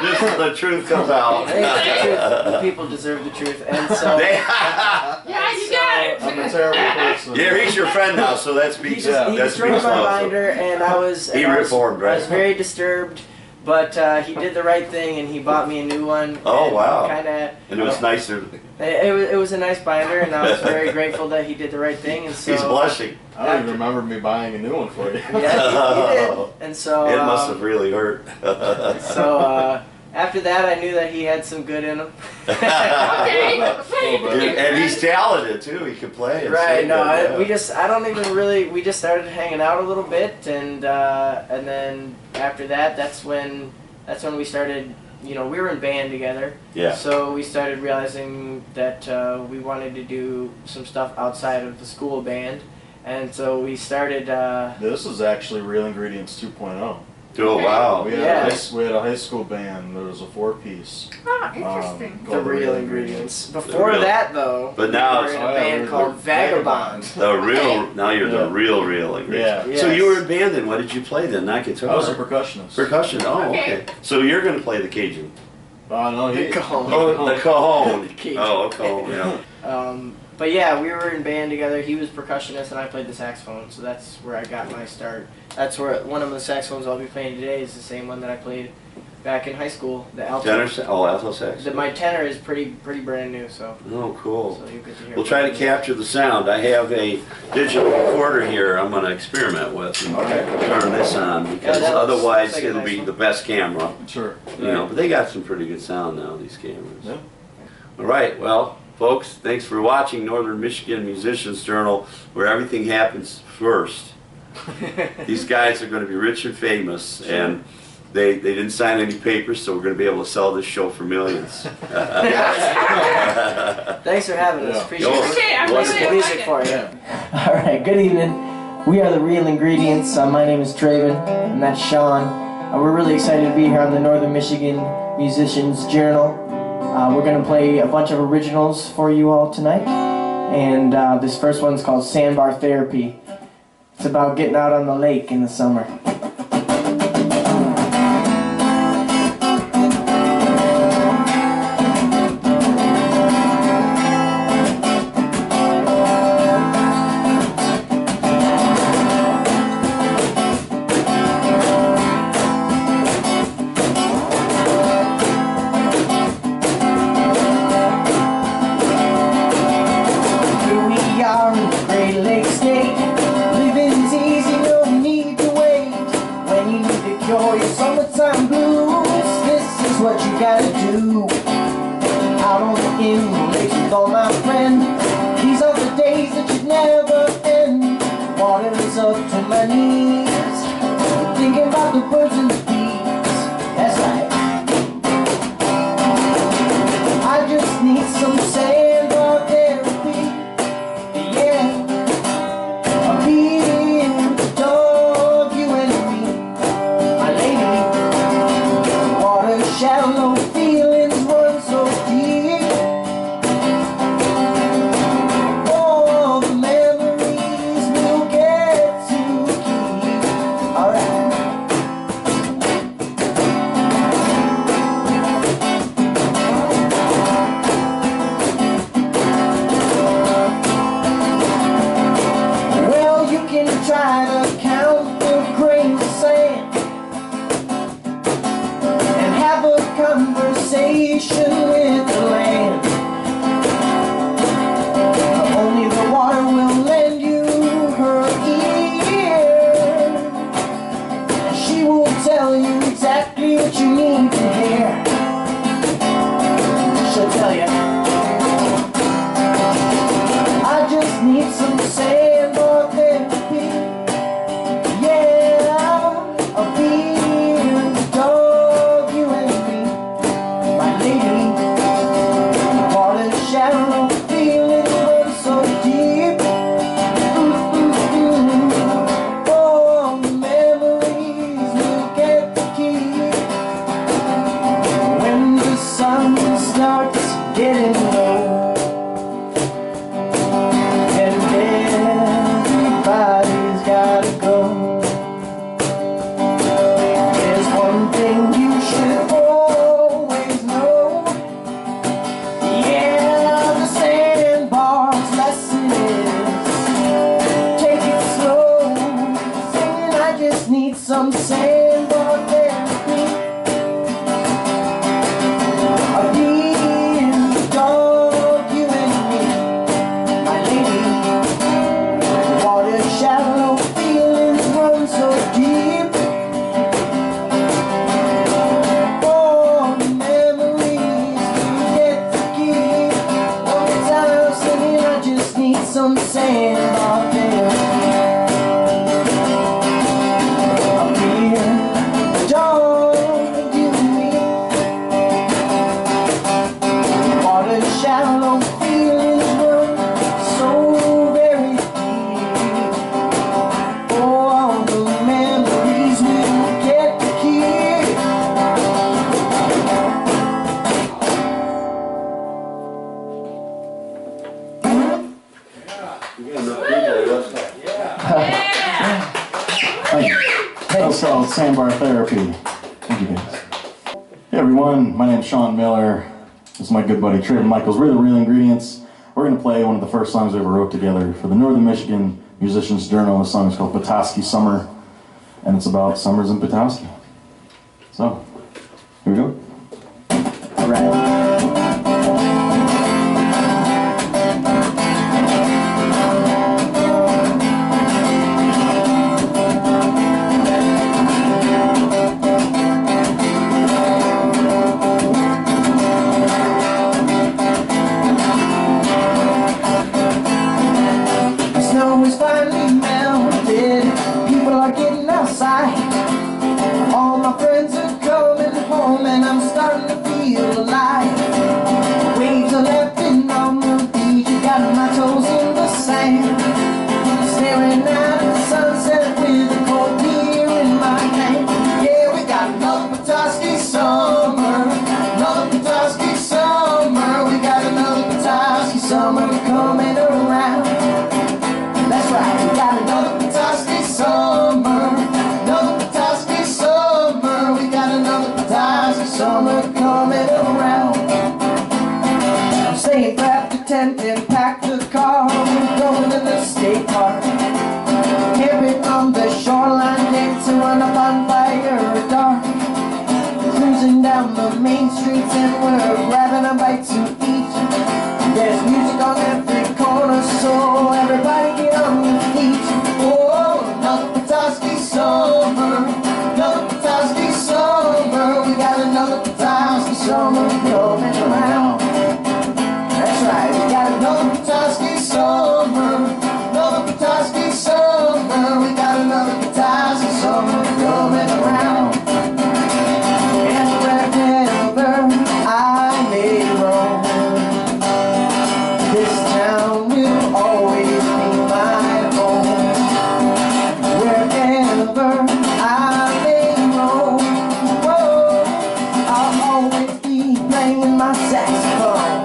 [SPEAKER 1] Just the truth comes out.
[SPEAKER 6] the people deserve the truth, and so
[SPEAKER 2] Yeah, you got it.
[SPEAKER 5] I'm a terrible person.
[SPEAKER 1] Yeah, he's your friend now, so that
[SPEAKER 6] he
[SPEAKER 1] speaks.
[SPEAKER 6] just he
[SPEAKER 1] That
[SPEAKER 6] destroyed
[SPEAKER 1] speaks
[SPEAKER 6] my
[SPEAKER 1] volumes.
[SPEAKER 6] binder, and I was
[SPEAKER 1] He
[SPEAKER 6] and I was-
[SPEAKER 1] reformed,
[SPEAKER 6] I was
[SPEAKER 1] right?
[SPEAKER 6] very disturbed, but he did the right thing, and he bought me a new one.
[SPEAKER 1] Oh, wow.
[SPEAKER 6] Kind of.
[SPEAKER 1] And it was nicer.
[SPEAKER 6] It was a nice binder, and I was very grateful that he did the right thing, and so.
[SPEAKER 1] He's blushing.
[SPEAKER 5] I don't even remember me buying a new one for you.
[SPEAKER 6] Yeah, he did. And so.
[SPEAKER 1] It must have really hurt.
[SPEAKER 6] So after that, I knew that he had some good in him.
[SPEAKER 2] Okay.
[SPEAKER 1] And he's talented too. He can play. And
[SPEAKER 6] Right.
[SPEAKER 1] sing
[SPEAKER 6] No,
[SPEAKER 1] good, yeah.
[SPEAKER 6] we just started hanging out a little bit, and then after that, that's when we started. You know, we were in band together.
[SPEAKER 1] Yeah.
[SPEAKER 6] So we started realizing that we wanted to do some stuff outside of the school band, and so we started.
[SPEAKER 5] This is actually Real Ingredients 2.0.
[SPEAKER 1] Oh wow.
[SPEAKER 5] We had,
[SPEAKER 6] Yeah.
[SPEAKER 5] we had a high school band. There was a 4-piece.
[SPEAKER 2] Oh, interesting.
[SPEAKER 6] The Real Ingredients. Before
[SPEAKER 1] Real-
[SPEAKER 6] that, though,
[SPEAKER 1] But now
[SPEAKER 6] we
[SPEAKER 1] it's
[SPEAKER 6] were in a band called Vagabond.
[SPEAKER 1] the real. Now you're the
[SPEAKER 5] Yeah.
[SPEAKER 1] real ingredients.
[SPEAKER 5] Yeah.
[SPEAKER 6] Yes.
[SPEAKER 1] So you were in band then. What did you play then? Not guitar.
[SPEAKER 5] I was a percussionist.
[SPEAKER 1] Percussion. Oh,
[SPEAKER 2] Okay.
[SPEAKER 1] okay. So you're gonna play the Cajun.
[SPEAKER 5] No, he.
[SPEAKER 6] The cajon.
[SPEAKER 1] Oh, the cajon.
[SPEAKER 6] Cajun.
[SPEAKER 1] Oh, a cajon. Yeah.
[SPEAKER 6] But yeah, we were in band together. He was percussionist, and I played the saxophone. So that's where I got my start. That's where one of the saxophones I'll be playing today is the same one that I played back in high school. The alto.
[SPEAKER 1] Alto sax.
[SPEAKER 6] My tenor is pretty brand new, so.
[SPEAKER 1] Oh, cool.
[SPEAKER 6] So you get to hear.
[SPEAKER 1] We'll try to capture the sound. I have a digital recorder here I'm going to experiment with and turn this on because otherwise
[SPEAKER 6] like
[SPEAKER 1] it'll be the best camera.
[SPEAKER 5] Sure.
[SPEAKER 1] You know, but they got some pretty good sound now, these cameras.
[SPEAKER 5] Yeah.
[SPEAKER 1] All right, well, folks, thanks for watching Northern Michigan Musicians Journal, where everything happens first. These guys are going to be rich and famous, and they didn't sign any papers, so we're going to be able to sell this show for millions.
[SPEAKER 6] Thanks for having us. Appreciate it.
[SPEAKER 2] Okay, I
[SPEAKER 6] Play some
[SPEAKER 2] really
[SPEAKER 6] music
[SPEAKER 2] like
[SPEAKER 6] for
[SPEAKER 2] it.
[SPEAKER 6] you. All right, good evening. We are the Real Ingredients. My name is Draven, and that's Sean. We're really excited to be here on the Northern Michigan Musicians Journal. We're going to play a bunch of originals for you all tonight, and this first one's called Sandbar Therapy. It's about getting out on the lake in the summer.
[SPEAKER 7] Sandbar Therapy. Thank you guys. Hey everyone, my name's Sean Miller. This is my good buddy Trayvon Michaels. We're the Real Ingredients. We're going to play one of the first songs we ever wrote together for the Northern Michigan Musicians Journal. The song is called Petoskey Summer, and it's about summers in Petoskey. So, Here we go.
[SPEAKER 6] All right. Snow is finally melted, people are getting outside. All my friends are coming home and I'm starting to feel alive. Waves are lapping on the beach, got my toes in the sand. Staring at the sunset with a cold beer in my hand. Yeah, we got another Petoskey summer, another Petoskey summer. We got another Petoskey summer coming around. That's right, we got another Petoskey summer, another Petoskey summer. We got another Petoskey summer coming around. I'm saying grab the tent and pack the car. We're going to the state park. Camping on the shoreline next to run up on fire at dark. Cruising down the main streets and we're grabbing a bite to eat. There's music on every corner, so everybody get on your feet. Oh, another Petoskey summer, another Petoskey summer. We got another Petoskey summer coming around. That's right, we got another Petoskey summer, another Petoskey summer. We got another Petoskey summer coming around. And wherever I may roam, this town will always be my home. Wherever I may roam, whoa, I'll always be playing my saxophone.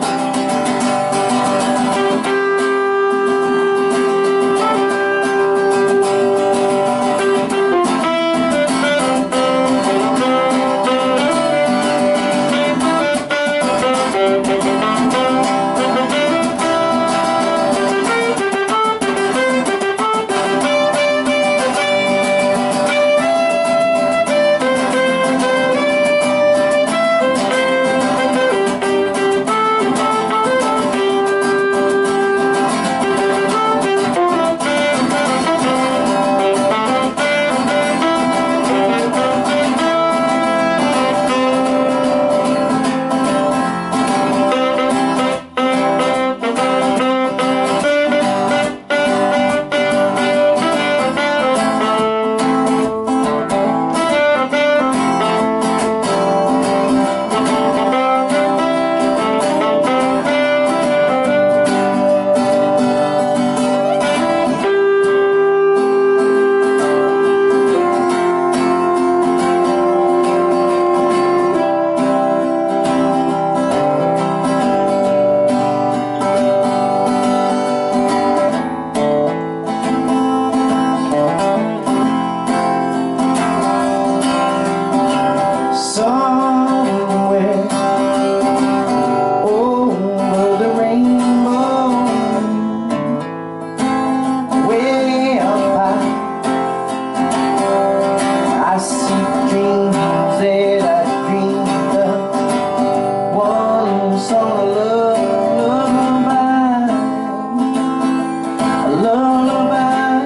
[SPEAKER 6] Somewhere over the rainbow, way up high, I see dreams that I dreamed of. One song of lullaby, a lullaby.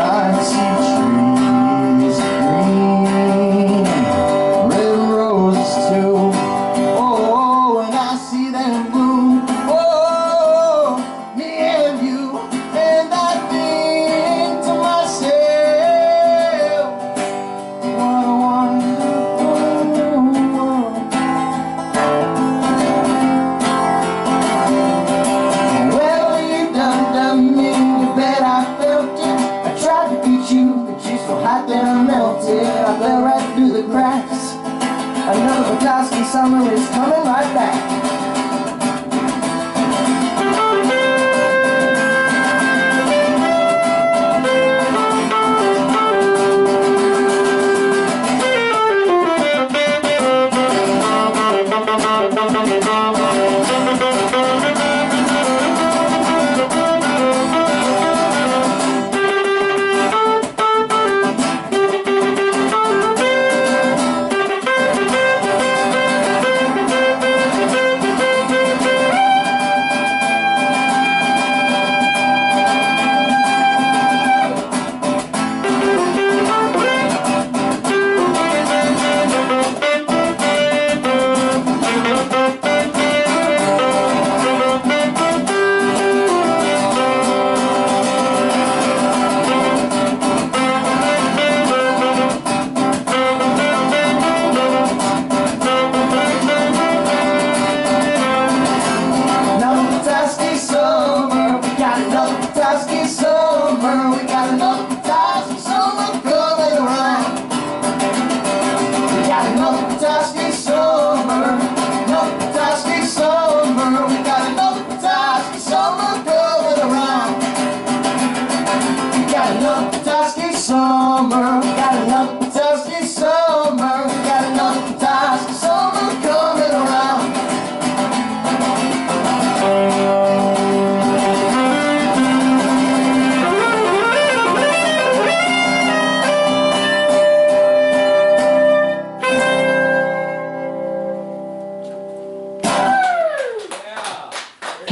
[SPEAKER 6] I see trees green, red roses too. Oh, and I see them bloom. Oh, me and you, and I think to myself, what a wonderful world. Well, you done me, you bet I felt it. I tried to beat you, but you so hot that I melted. I fell right through the cracks. Another Petoskey summer is coming right back.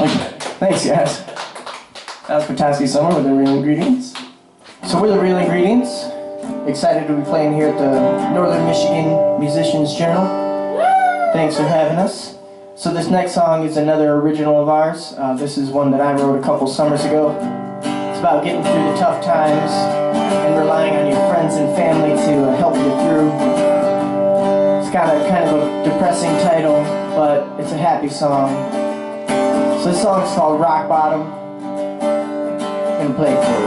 [SPEAKER 7] Thank you.
[SPEAKER 6] Thanks, guys. That was Petoskey Summer with the Real Ingredients. So we're the Real Ingredients. Excited to be playing here at the Northern Michigan Musicians Journal. Thanks for having us. So this next song is another original of ours. This is one that I wrote a couple summers ago. It's about getting through the tough times and relying on your friends and family to help you through. It's got a kind of a depressing title, but it's a happy song. So this song is called Rock Bottom. I'm gonna play it for you.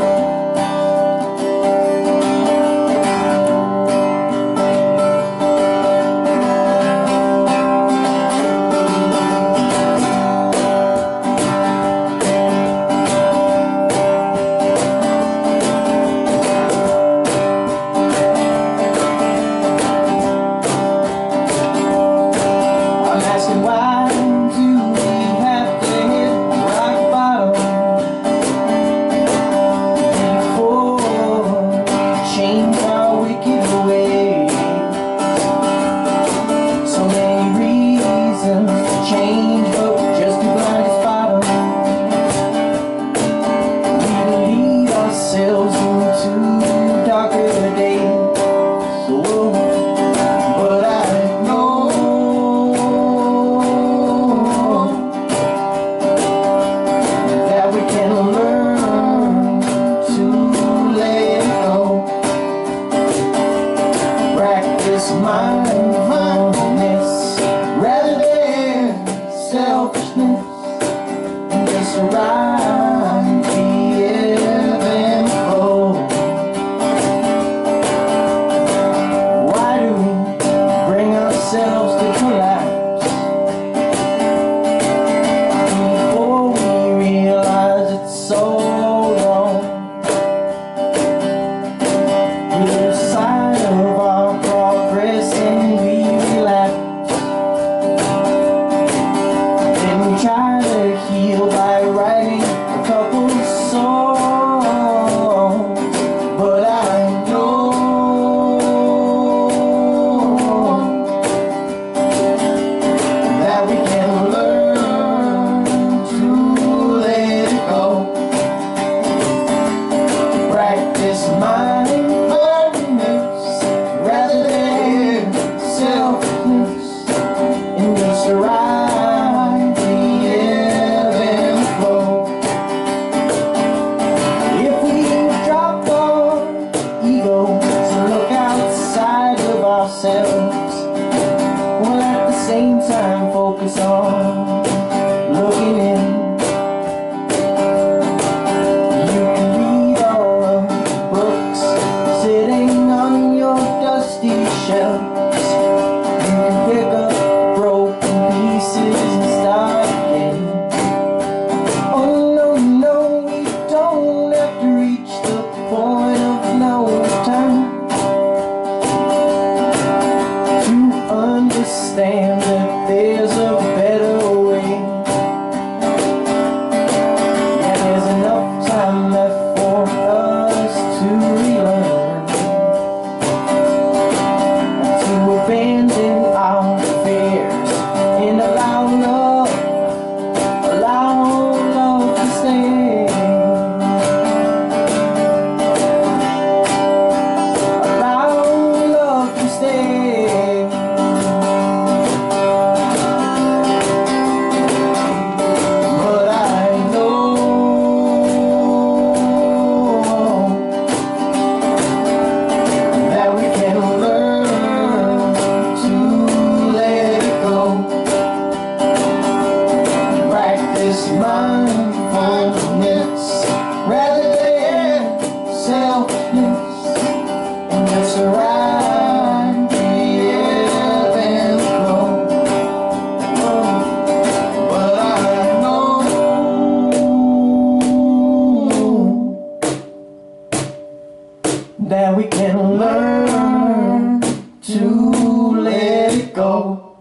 [SPEAKER 6] That we can learn to let it go.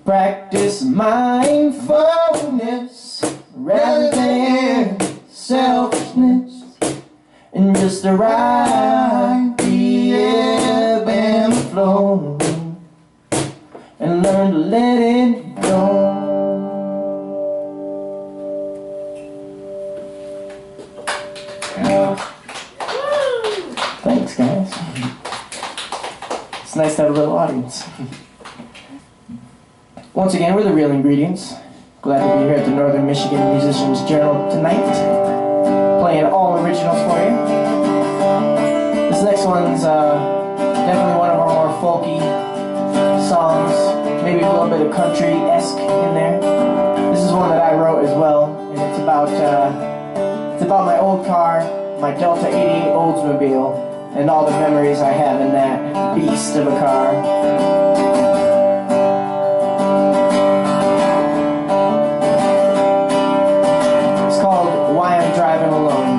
[SPEAKER 6] Practice mindfulness rather than selfishness, and just ride the ebb and flow and learn to let it go. nice to have a little audience. Once again, we're the Real Ingredients. Glad to be here at the Northern Michigan Musicians Journal tonight, playing all originals for you. This next one's definitely one of our more folky songs, maybe a little bit of country-esque in there. This is one that I wrote as well, and it's about my old car, my Delta 88 Oldsmobile, and all the memories I have in that beast of a car. Driving alone.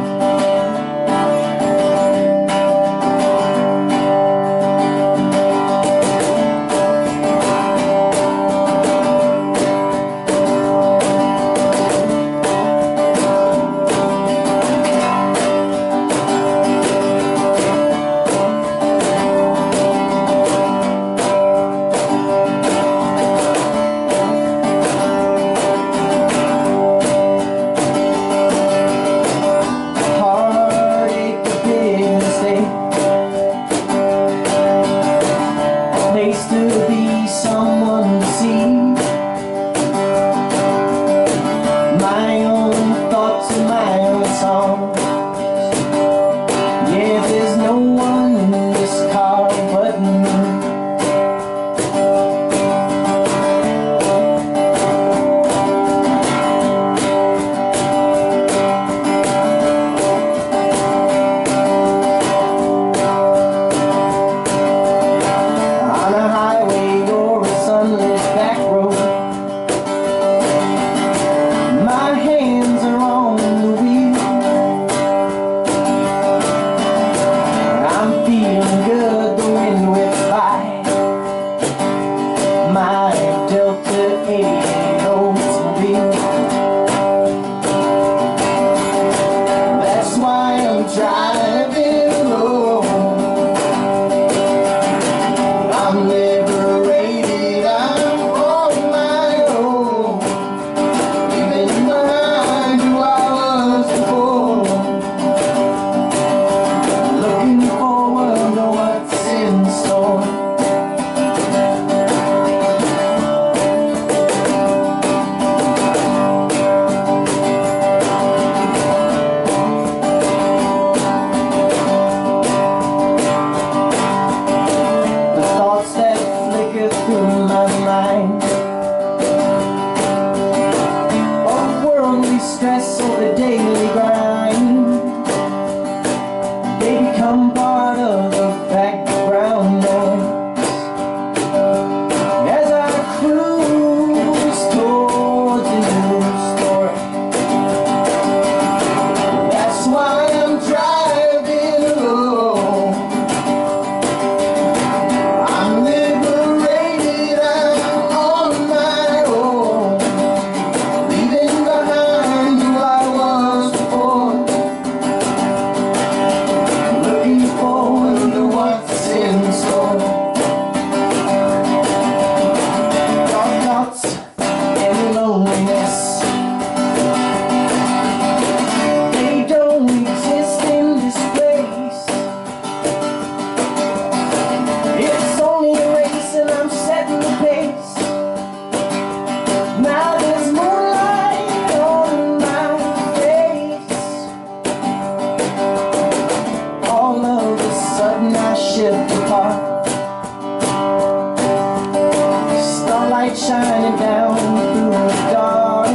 [SPEAKER 8] Shining down through the dark.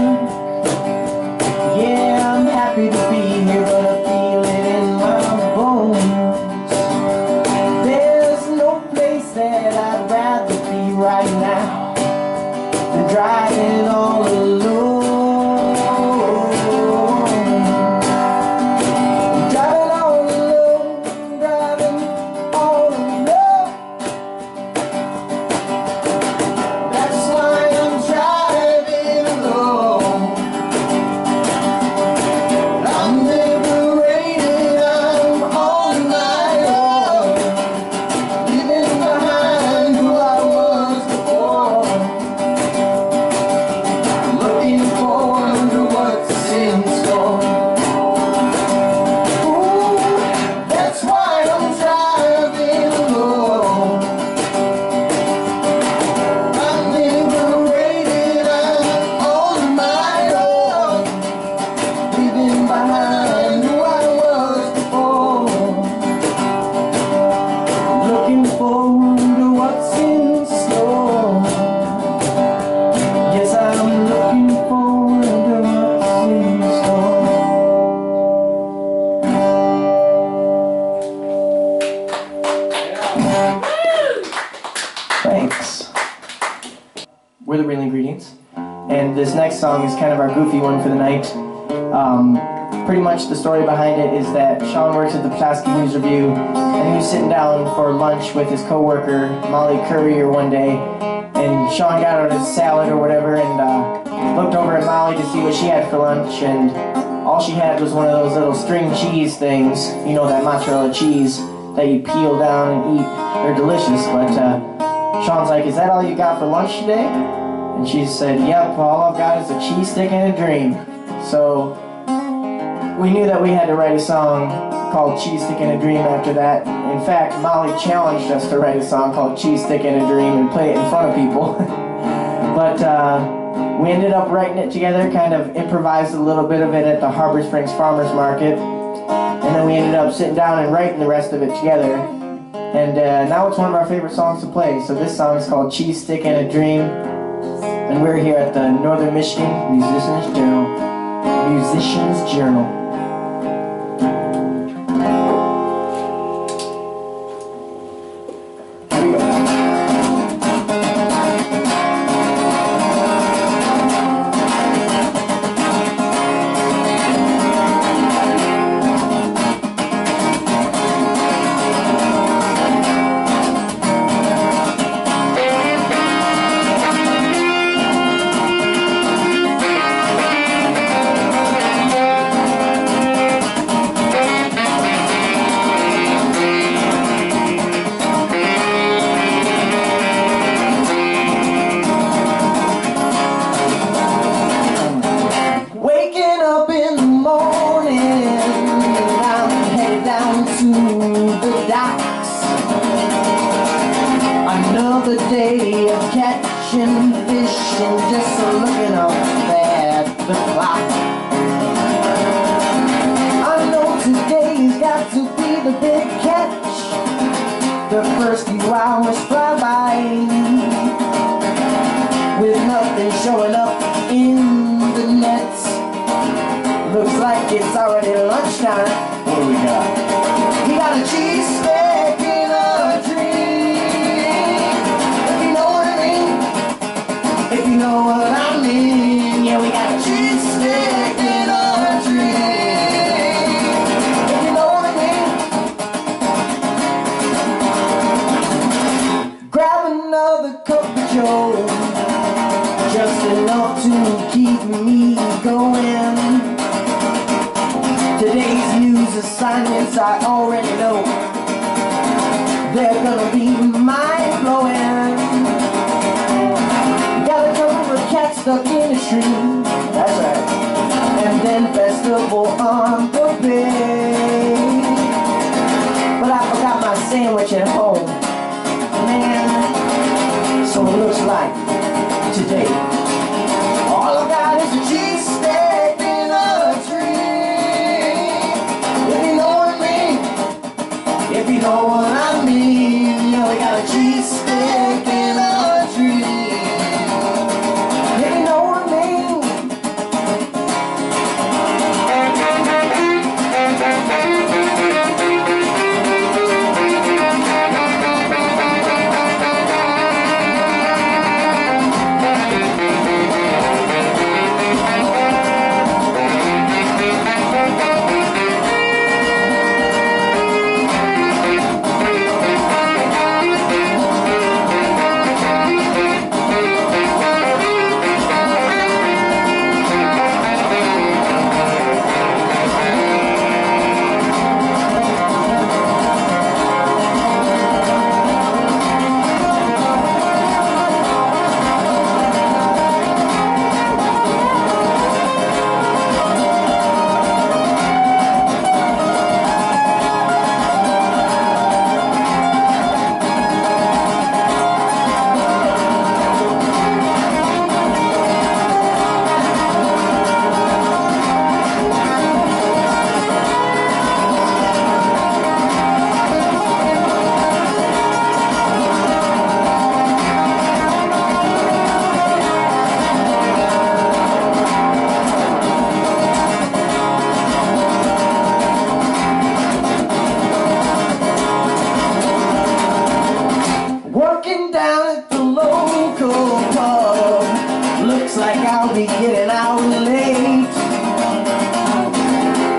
[SPEAKER 8] Yeah, I'm happy to be here, but I feel it in my bones. There's no place that I'd rather be right now than driving all alone. Driving all alone, driving all alone. That's why I'm driving alone. I'm liberated, I'm on my own, leaving behind who I was before.
[SPEAKER 6] ingredients. And this next song is kind of our goofy one for the night. Pretty much the story behind it is that Sean works at the Petoskey News Review, and he was sitting down for lunch with his coworker Molly Courier one day, and Sean got out his salad or whatever and looked over at Molly to see what she had for lunch, and all she had was one of those little string cheese things, you know, that mozzarella cheese that you peel down and eat. They're delicious, but Sean's like, "Is that all you got for lunch today?" And she said, "Yep, all I've got is a cheese stick and a dream." So we knew that we had to write a song called Cheese Stick and a Dream after that. In fact, Molly challenged us to write a song called Cheese Stick and a Dream and play it in front of people. But we ended up writing it together, kind of improvised a little bit of it at the Harbor Springs Farmers Market. And then we ended up sitting down and writing the rest of it together. And now it's one of our favorite songs to play. So this song is called Cheese Stick and a Dream. And we're here at the Northern Michigan Musicians Journal. Musicians Journal. Another day of catching fish and just looking up at the clock. I know today's got to be the big catch. The first few hours fly by with nothing showing up in the nets. Looks like it's already lunchtime. What do we got? We got a cheese steak in a dream. If you know what I mean. If you know what I mean. Yeah, we got a cheese steak in a dream. If you know what I mean. Grab another cup of joe, just enough to keep me going. Today's news assignments I already know. They're gonna be mind-blowing. Got a couple of cats stuck in a tree. That's right. And then festival on the bay. But I forgot my sandwich at home. Man, so it looks like today all I got is a cheese steak in a tree. If you know what I mean. If you know what I mean. Yeah, we got a cheese steak in a tree. If you know what I mean.
[SPEAKER 8] looks like I'll be getting out late.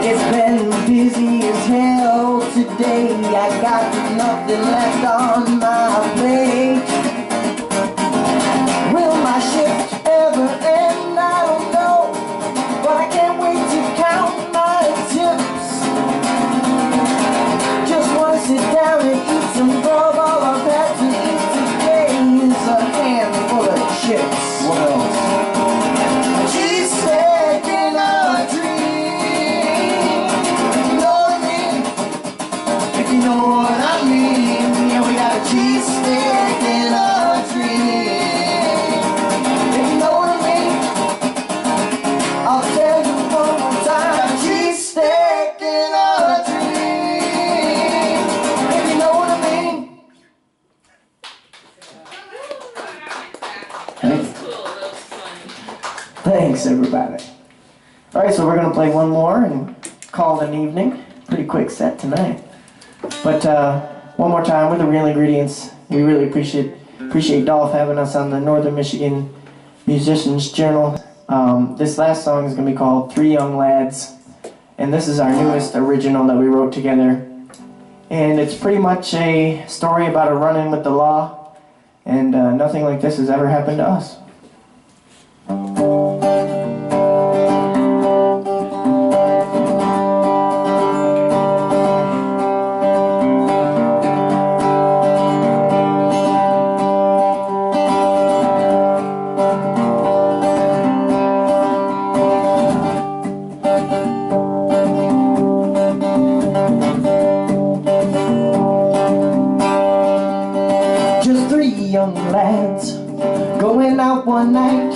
[SPEAKER 8] It's been busy as hell today. I got nothing left on my plate. Will my shift ever end? I don't know, but I can't wait to count my tips. Just wanna sit down and eat some grub. All I've had to eat today is a handful of chips. What else? She's stuck in a dream. You know what I mean? If you know what I mean. Yeah, we got a cheese stick in a dream. If you know what I mean, I'll tell you one more time. Got a cheese stick in a dream. If you know what I mean.
[SPEAKER 3] That was cool. That was funny.
[SPEAKER 8] Thanks, everybody. All right, so we're gonna play one more and call it an evening. Pretty quick set tonight. But one more time with the Real Ingredients. We really appreciate Dolph having us on the Northern Michigan Musicians Journal. This last song is gonna be called Three Young Lads, and this is our newest original that we wrote together. And it's pretty much a story about a run-in with the law, and nothing like this has ever happened to us. Just three young lads going out one night,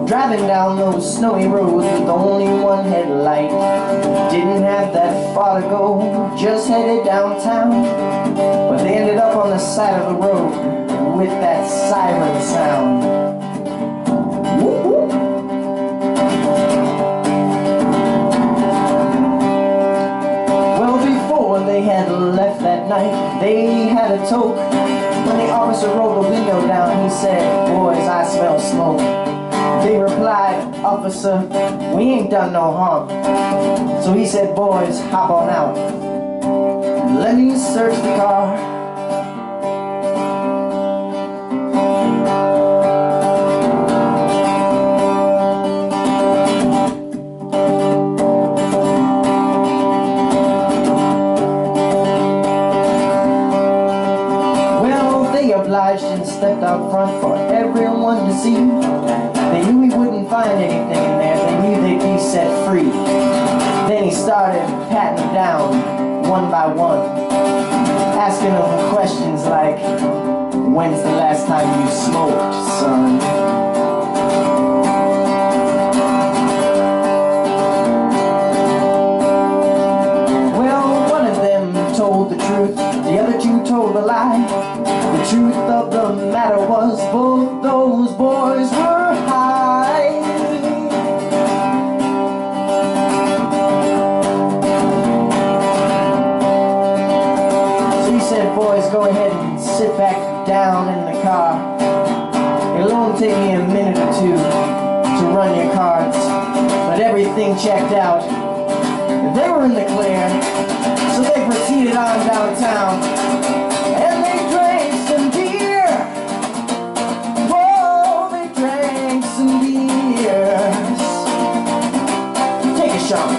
[SPEAKER 8] driving down those snowy roads with only one headlight. Didn't have that far to go, just headed downtown, but they ended up on the side of the road with that siren sound. Whoop, whoop. Well, before they had left that night, they had a toke. When the officer rolled the window down, he said, "Boys, I smell smoke." They replied, "Officer, we ain't done no harm." So he said, "Boys, hop on out. Let me search the car." Obliged and stepped out front for everyone to see. They knew he wouldn't find anything in there. They knew they'd be set free. Then he started patting them down one by one, asking them questions like, "When's the last time you smoked, son?" Well, one of them told the truth, the other two told a lie. The truth of the matter was both those boys were high. So he said, "Boys, go ahead and sit back down in the car. It'll only take me a minute or two to run your cards." But everything checked out. They were in the clear, so they proceeded on downtown. And they drank some beer. Whoa, they drank some beers. Take a shot.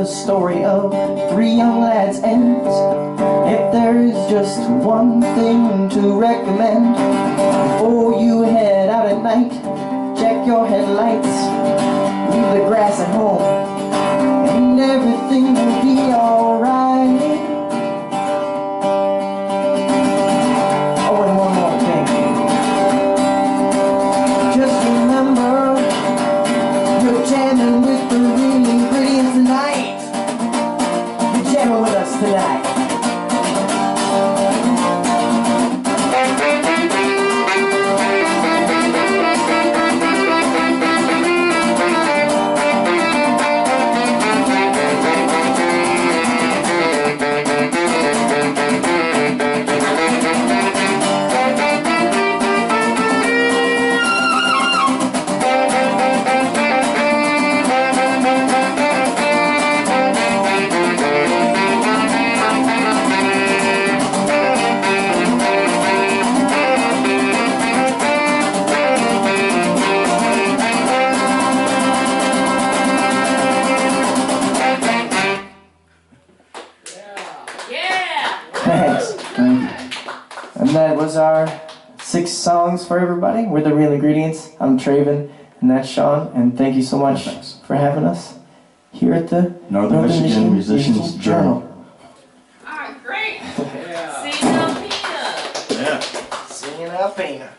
[SPEAKER 8] the story of three young lads ends. If there is just one thing to recommend before you head out at night, check your headlights, leave the grass at home, and everything will be alright. Oh, and one more thing. Just remember, you're jamming with the real ingredients tonight. You're jamming with us tonight.
[SPEAKER 3] Yeah!
[SPEAKER 8] Thanks. And that was our 6 songs for everybody. We're the Real Ingredients. I'm Traven, and that's Sean. And thank you so much for having us here at the
[SPEAKER 7] Northern Michigan Musicians Journal.
[SPEAKER 2] Ah, great.
[SPEAKER 4] Yeah.
[SPEAKER 3] See you, Pina.
[SPEAKER 5] Yeah.
[SPEAKER 8] Singing Alpena.